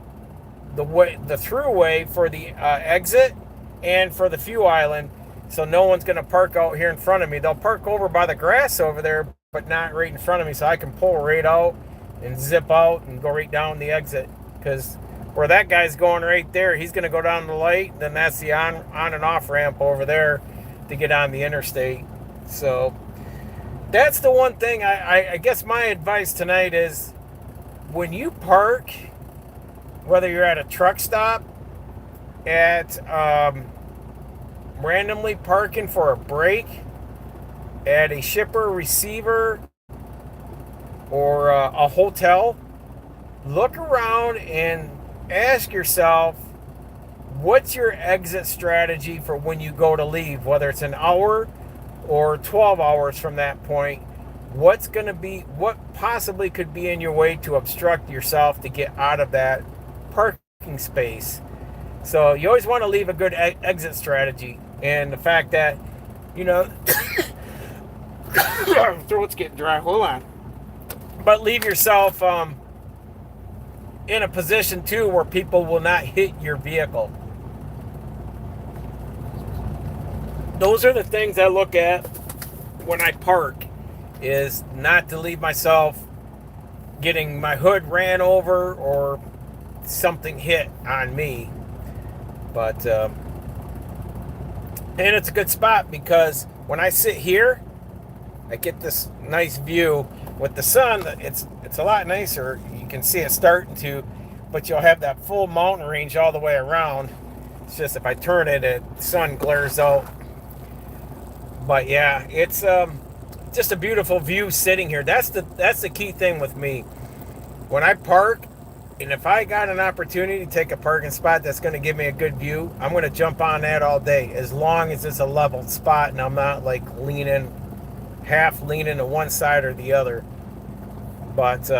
throughway for the exit and for the fuel island, so no one's going to park out here in front of me. They'll park over by the grass over there, but not right in front of me, so I can pull right out and zip out and go right down the exit, because where that guy's going right there, he's going to go down the light, then that's the on and off ramp over there to get on the interstate. So that's the one thing I guess my advice tonight is, when you park, whether you're at a truck stop, at randomly parking for a break, at a shipper receiver, or a hotel, look around and ask yourself, what's your exit strategy for when you go to leave, whether it's an hour or 12 hours from that point. What possibly could be in your way to obstruct yourself to get out of that parking space? So you always want to leave a good exit strategy. And the fact that, throat's getting dry, hold on. But leave yourself in a position too where people will not hit your vehicle. Those are the things I look at when I park, is not to leave myself getting my hood ran over or something hit on me. But and it's a good spot, because when I sit here, I get this nice view with the sun. It's a lot nicer. You can see it starting to, but you'll have that full mountain range all the way around. It's just if I turn it, the sun glares out. But yeah, it's just a beautiful view sitting here. That's the key thing with me. When I park, and if I got an opportunity to take a parking spot that's going to give me a good view, I'm going to jump on that all day, as long as it's a level spot and I'm not like half leaning to one side or the other. But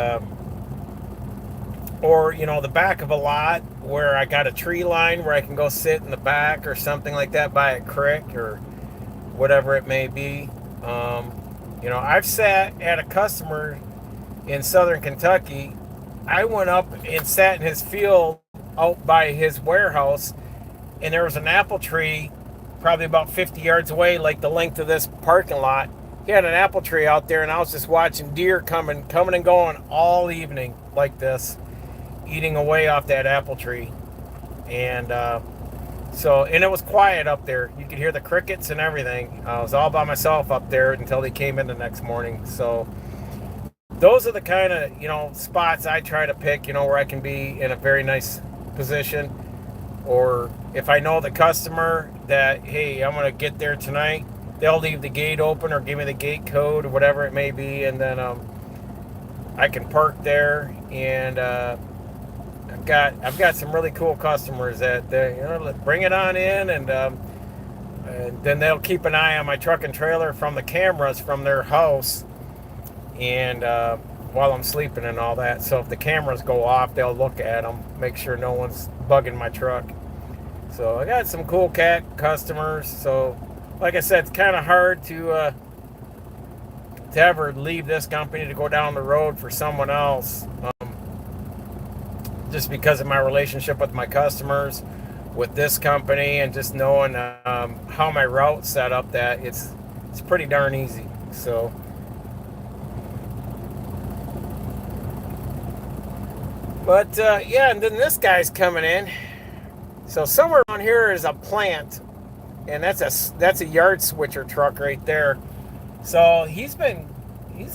or the back of a lot where I got a tree line where I can go sit in the back or something like that by a creek or whatever it may be. I've sat at a customer in southern Kentucky. I went up and sat in his field out by his warehouse, and there was an apple tree probably about 50 yards away, like the length of this parking lot. He had an apple tree out there, and I was just watching deer coming and going all evening like this, eating away off that apple tree. And and it was quiet up there. You could hear the crickets and everything. I was all by myself up there until they came in the next morning. So those are the kind of, spots I try to pick, where I can be in a very nice position. Or if I know the customer that, hey, I'm going to get there tonight, they'll leave the gate open or give me the gate code or whatever it may be. And then I can park there. And I've got some really cool customers that bring it on in, and then they'll keep an eye on my truck and trailer from the cameras from their house, and while I'm sleeping and all that. So if the cameras go off, they'll look at them, make sure no one's bugging my truck. So I got some cool customers. So like I said, it's kind of hard to ever leave this company to go down the road for someone else. Just because of my relationship with my customers, with this company, and just knowing how my route's set up, that it's pretty darn easy. So, but yeah, and then this guy's coming in. So somewhere around here is a plant, and that's a yard switcher truck right there. So he's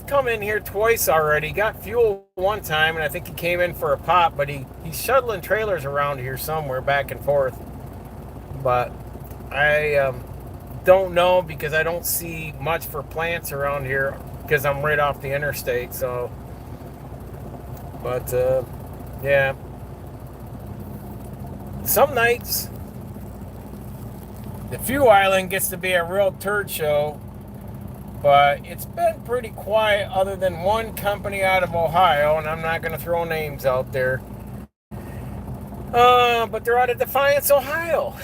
come in here twice already. Got fuel one time, and I think he came in for a pop. But he's shuttling trailers around here somewhere back and forth. But I don't know because I don't see much for plants around here because I'm right off the interstate. So, but yeah, some nights the fuel island gets to be a real turd show. But it's been pretty quiet other than one company out of Ohio, and I'm not going to throw names out there. But they're out of Defiance, Ohio.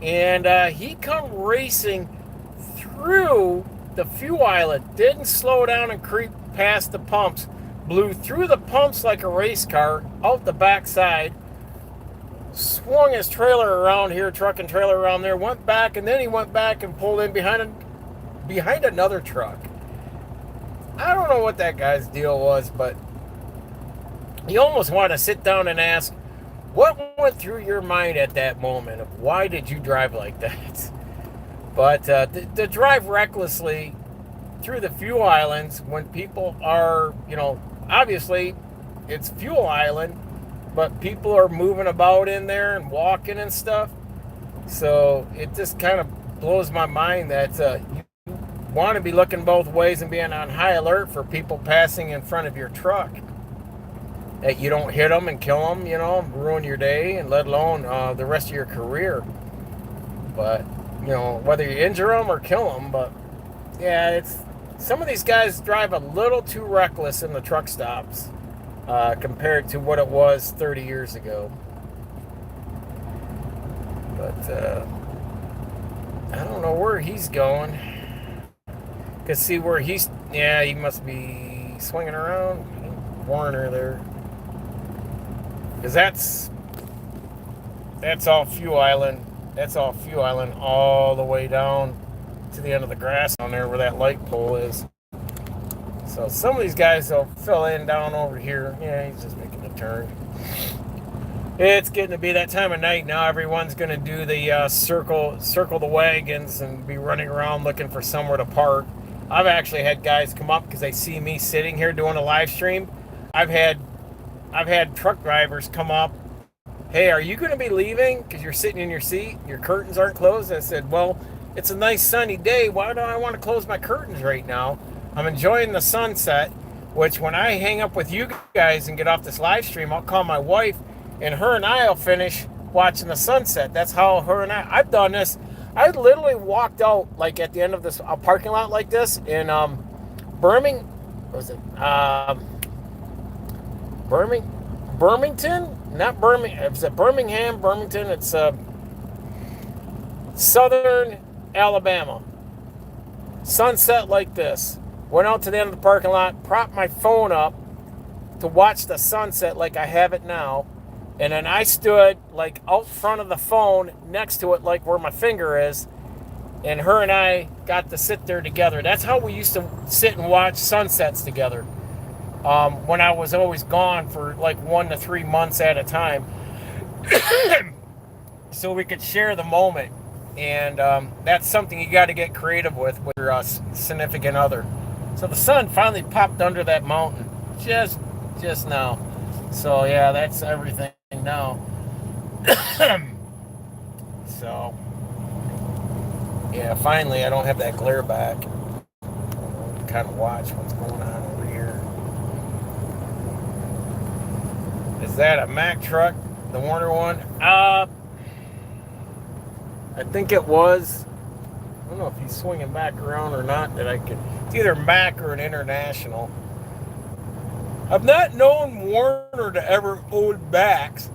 And he come racing through the fuel island, didn't slow down and creep past the pumps, blew through the pumps like a race car, out the backside, swung his trailer around here, truck and trailer around there, went back, and then he went back and pulled in behind another truck. I don't know what that guy's deal was, but you almost want to sit down and ask, what went through your mind at that moment of why did you drive like that? But to drive recklessly through the fuel islands when people are, obviously it's fuel island, but people are moving about in there and walking and stuff. So it just kind of blows my mind that you want to be looking both ways and being on high alert for people passing in front of your truck. That you don't hit them and kill them, ruin your day, and let alone the rest of your career. But, whether you injure them or kill them. But, yeah, some of these guys drive a little too reckless in the truck stops compared to what it was 30 years ago. But, I don't know where he's going. Because see where he must be swinging around. Warner there. Because that's all fuel island. That's all fuel island all the way down to the end of the grass down there where that light pole is. So some of these guys will fill in down over here. Yeah, he's just making a turn. It's getting to be that time of night now. Everyone's going to do the circle the wagons and be running around looking for somewhere to park. I've actually had guys come up because they see me sitting here doing a live stream. I've had truck drivers come up. Hey, are you going to be leaving because you're sitting in your seat? Your curtains aren't closed? I said, well, it's a nice sunny day. Why do I want to close my curtains right now? I'm enjoying the sunset, which when I hang up with you guys and get off this live stream, I'll call my wife and her and I will finish watching the sunset. That's how I've done this. I literally walked out like at the end of this parking lot like this in Birmingham. Was it Birmingham? Not Birmingham. Is it Birmingham? Birmingham. It's southern Alabama. Sunset like this. Went out to the end of the parking lot, propped my phone up to watch the sunset like I have it now. And then I stood like out front of the phone next to it like where my finger is. And her and I got to sit there together. That's how we used to sit and watch sunsets together. When I was always gone for like 1 to 3 months at a time. So we could share the moment. And that's something you got to get creative with your significant other. So the sun finally popped under that mountain just now. So yeah, that's everything now. So yeah, finally I don't have that glare back. Kind of watch what's going on over here. Is that a Mack truck? The Warner one? I think it was. I don't know if he's swinging back around or not. It's either Mack or an International. I've not known Warner to ever own Macks.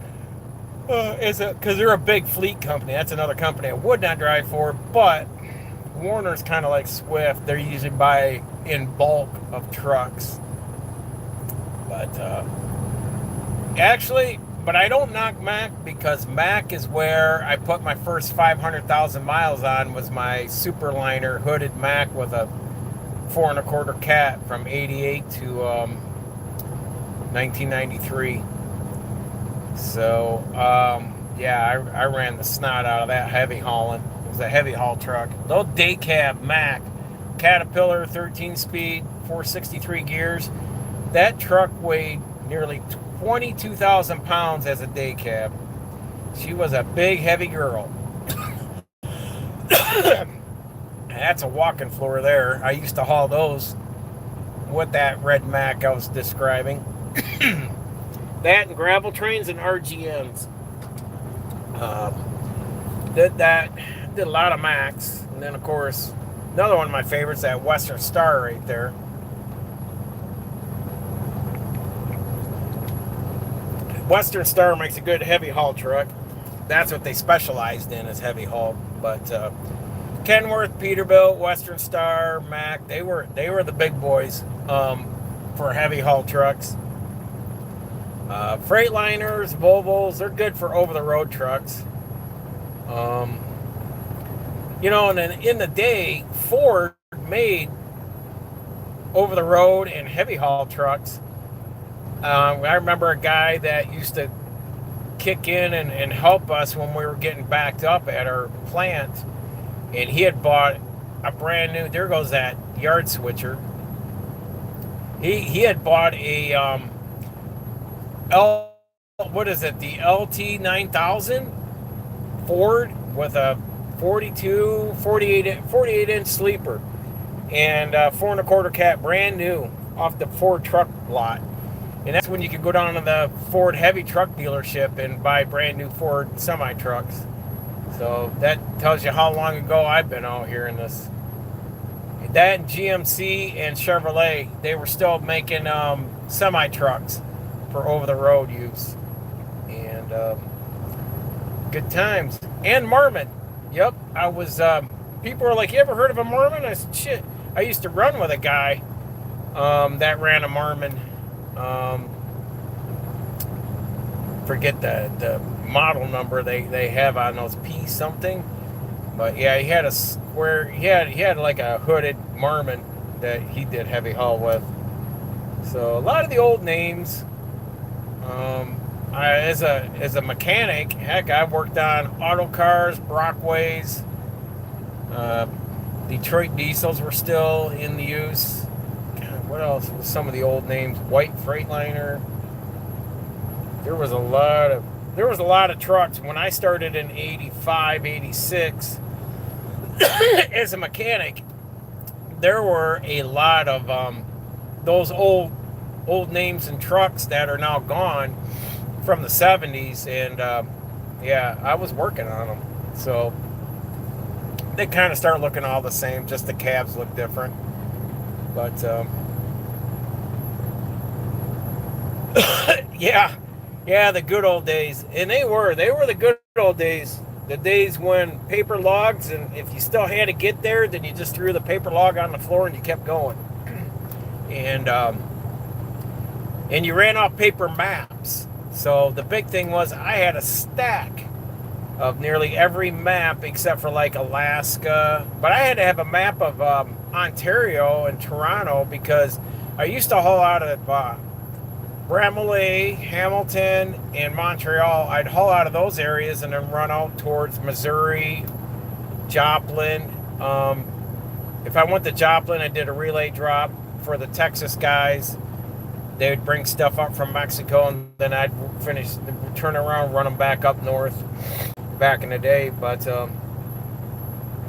Because they're a big fleet company. That's another company I would not drive for. But Warner's kind of like Swift. They're usually buy in bulk of trucks. But but I don't knock Mack because Mack is where I put my first 500,000 miles on. Was my Superliner hooded Mack with a 4 1/4 cat from 88 to 1993. So yeah, I ran the snot out of that heavy hauling. It was a heavy haul truck. The old day cab Mack Caterpillar 13-speed, 463 gears. That truck weighed nearly 22,000 pounds as a day cab. She was a big, heavy girl. That's a walking floor there. I used to haul those with that red Mack I was describing. That and gravel trains and RGMs. Did that. Did a lot of Macks. And then, of course, another one of my favorites, that Western Star right there. Western Star makes a good heavy haul truck. That's what they specialized in, is heavy haul. But Kenworth, Peterbilt, Western Star, Mack, they were the big boys for heavy haul trucks. Freightliners, Volvos, they're good for over-the-road trucks. You know, and in the day, Ford made over-the-road and heavy haul trucks. I remember a guy that used to kick in and help us when we were getting backed up at our plant, and he had bought a brand new, there goes that yard switcher. He had bought a the LT 9000 Ford with a 48 inch sleeper and 4 1/4 cat, brand new off the Ford truck lot. And that's when you could go down to the Ford heavy truck dealership and buy brand new Ford semi trucks. So that tells you how long ago I've been out here in this. That and GMC and Chevrolet, they were still making semi trucks for over the road use. And good times. And Marmon. Yep, I was, people were like, you ever heard of a Marmon? I said, shit, I used to run with a guy that ran a Marmon. Forget the model number they have on those P something. But yeah, he had a square, he had like a hooded Marmon that he did heavy haul with. So a lot of the old names. As a mechanic, heck, I worked on auto cars, Brockways, Detroit diesels were still in the use. God, what else was some of the old names? White Freightliner. There was a lot of trucks when I started in 85, 86 as a mechanic. There were a lot of those old names and trucks that are now gone from the 70s, and yeah, I was working on them, so they kind of start looking all the same, just the cabs look different. But yeah, the good old days. And they were the good old days, the days when paper logs, and if you still had to get there, then you just threw the paper log on the floor and you kept going. And you ran off paper maps. So the big thing was I had a stack of nearly every map except for like Alaska. But I had to have a map of Ontario and Toronto because I used to haul out of Bramalea, Hamilton, and Montreal. I'd haul out of those areas and then run out towards Missouri, Joplin. If I went to Joplin, I did a relay drop for the Texas guys. They would bring stuff up from Mexico, and then I'd turn around, run them back up north back in the day. But,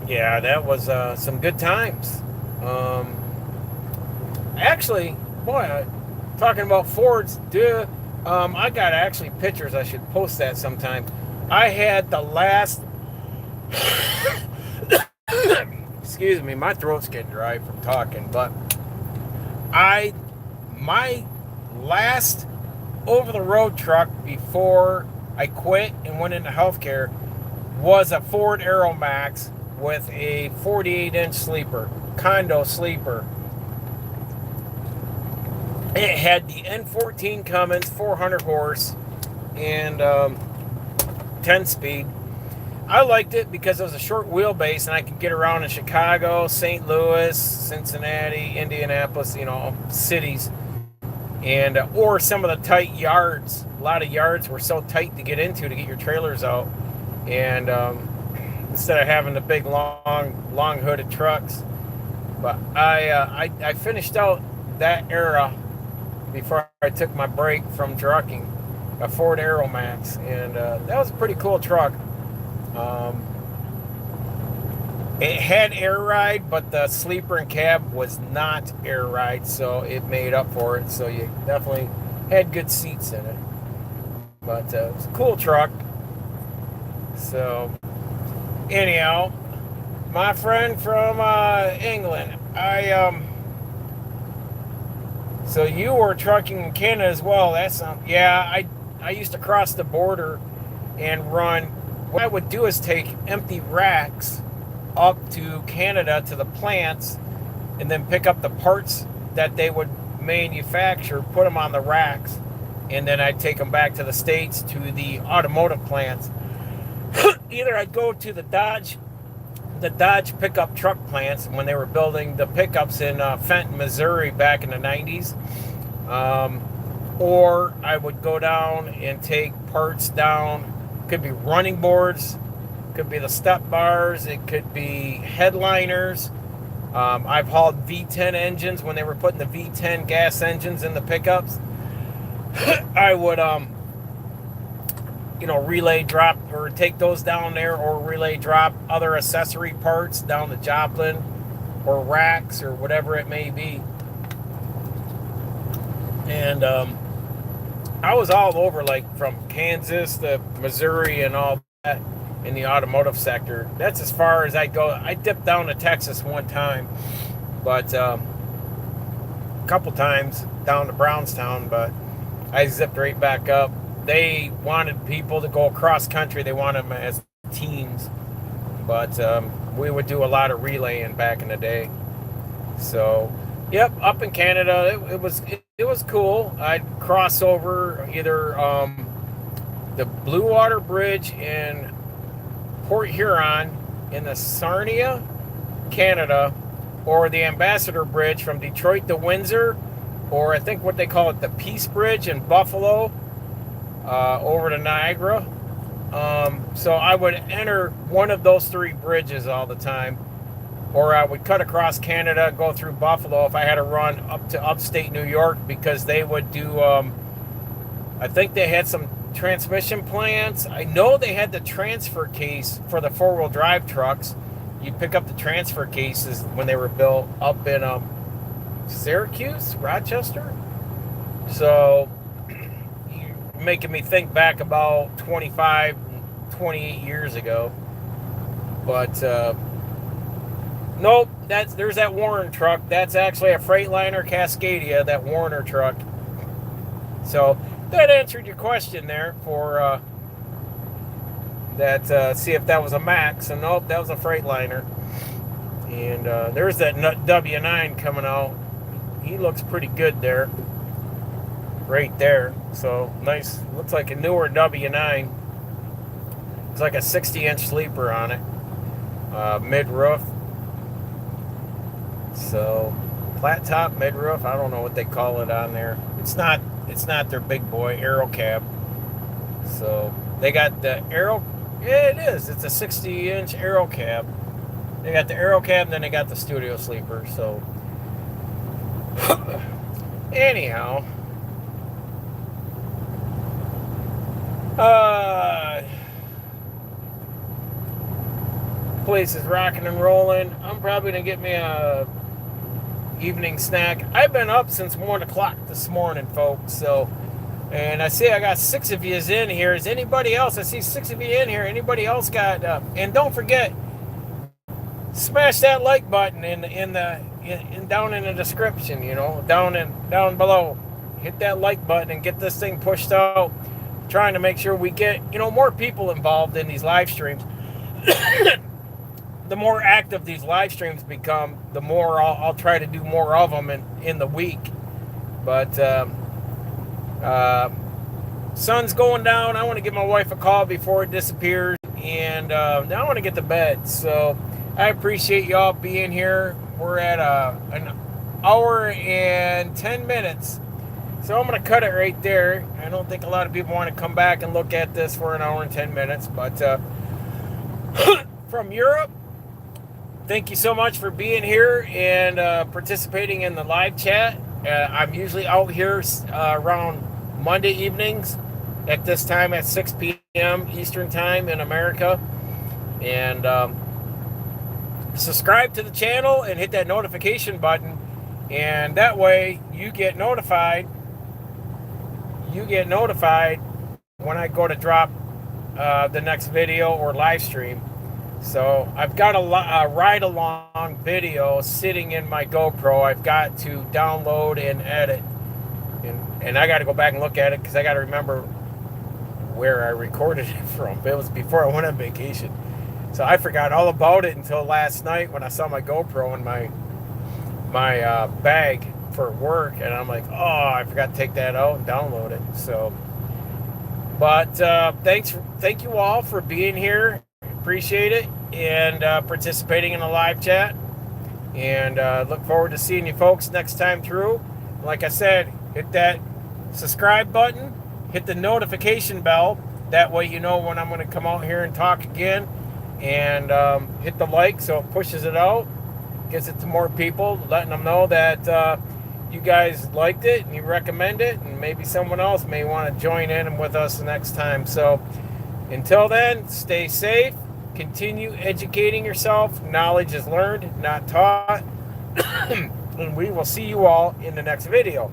yeah, that was some good times. Actually, boy, talking about Fords, I got actually pictures. I should post that sometime. I had the last... Excuse me, my throat's getting dry from talking, but my last over-the-road truck before I quit and went into healthcare was a Ford Aeromax with a 48-inch sleeper, condo sleeper. It had the N14 Cummins, 400 horse, and 10-speed. I liked it because it was a short wheelbase and I could get around in Chicago, St. Louis, Cincinnati, Indianapolis, cities. And or some of the tight yards. A lot of yards were so tight to get into to get your trailers out. And instead of having the big long hooded trucks. But I finished out that era before I took my break from trucking, a Ford Aeromax, and that was a pretty cool truck. Um, it had air ride, but the sleeper and cab was not air ride, so it made up for it. So you definitely had good seats in it. But it was a cool truck. So anyhow, my friend from England, so you were trucking in Canada as well. Yeah. I used to cross the border and run. What I would do is take empty racks up to Canada to the plants, and then pick up the parts that they would manufacture, put them on the racks, and then I'd take them back to the States to the automotive plants. Either I'd go to the Dodge pickup truck plants when they were building the pickups in Fenton, Missouri back in the 90s. Or I would go down and take parts down. Could be running boards, could be the step bars, it could be headliners. I've hauled V10 engines when they were putting the V10 gas engines in the pickups. I would relay drop or take those down there, or relay drop other accessory parts down to Joplin or racks or whatever it may be. And I was all over, like from Kansas to Missouri and all that in the automotive sector. That's as far as I go. I dipped down to Texas one time, but a couple times down to Brownstown, but I zipped right back up. They wanted people to go across country. They wanted them as teams, but we would do a lot of relaying back in the day. So, yep, up in Canada, it was cool. I'd cross over either the Blue Water Bridge in Port Huron in the Sarnia, Canada, or the Ambassador Bridge from Detroit to Windsor, or I think what they call it, the Peace Bridge in Buffalo, over to Niagara. So I would enter one of those three bridges all the time, or I would cut across Canada, go through Buffalo if I had to run up to upstate New York, because they would do, I think they had some transmission plants. I know they had the transfer case for the four-wheel drive trucks. You pick up the transfer cases when they were built up in Syracuse, Rochester. So you're making me think back about 28 years ago. But nope, there's that Warren truck. That's actually a Freightliner Cascadia, that Warner truck. So that answered your question there for see if that was a Max. And nope, that was a Freightliner. And there's that W9 coming out. He looks pretty good there. Right there. So nice. Looks like a newer W9. It's like a 60-inch sleeper on it. Mid-roof. So flat top, mid-roof. I don't know what they call it on there. It's not their big boy aero cab. So they got the aero. Yeah, it is. It's a 60-inch aero cab. They got the aero cab, and then they got the studio sleeper. So anyhow, place is rocking and rolling. I'm probably gonna get me a evening snack. I've been up since 1 o'clock this morning, folks. So, and I see I got 6 of you in here. Is anybody else? I see 6 of you in here. Anybody else got? And don't forget, smash that like button down in the description. Down below. Hit that like button and get this thing pushed out. Trying to make sure we get more people involved in these live streams. The more active these live streams become, the more I'll try to do more of them in the week. But sun's going down. I want to give my wife a call before it disappears, and now I want to get to bed. So I appreciate y'all being here. We're at an hour and 10 minutes. So I'm going to cut it right there. I don't think a lot of people want to come back and look at this for an hour and 10 minutes. But from Europe thank you so much for being here and participating in the live chat. I'm usually out here around Monday evenings at this time at 6 p.m. Eastern Time in America. And subscribe to the channel and hit that notification button. And that way you get notified. When I go to drop the next video or live stream. So I've got a ride-along video sitting in my GoPro. I've got to download and edit. And I got to go back and look at it because I got to remember where I recorded it from. It was before I went on vacation. So I forgot all about it until last night when I saw my GoPro in my bag for work. And I'm like, oh, I forgot to take that out and download it. So, but thank you all for being here. Appreciate it. And participating in the live chat. And look forward to seeing you folks next time through. Like I said, hit that subscribe button. Hit the notification bell. That way you know when I'm going to come out here and talk again. And hit the like so it pushes it out. Gets it to more people. Letting them know that you guys liked it and you recommend it. And maybe someone else may want to join in with us next time. So until then, stay safe. Continue educating yourself. Knowledge is learned, not taught. And we will see you all in the next video.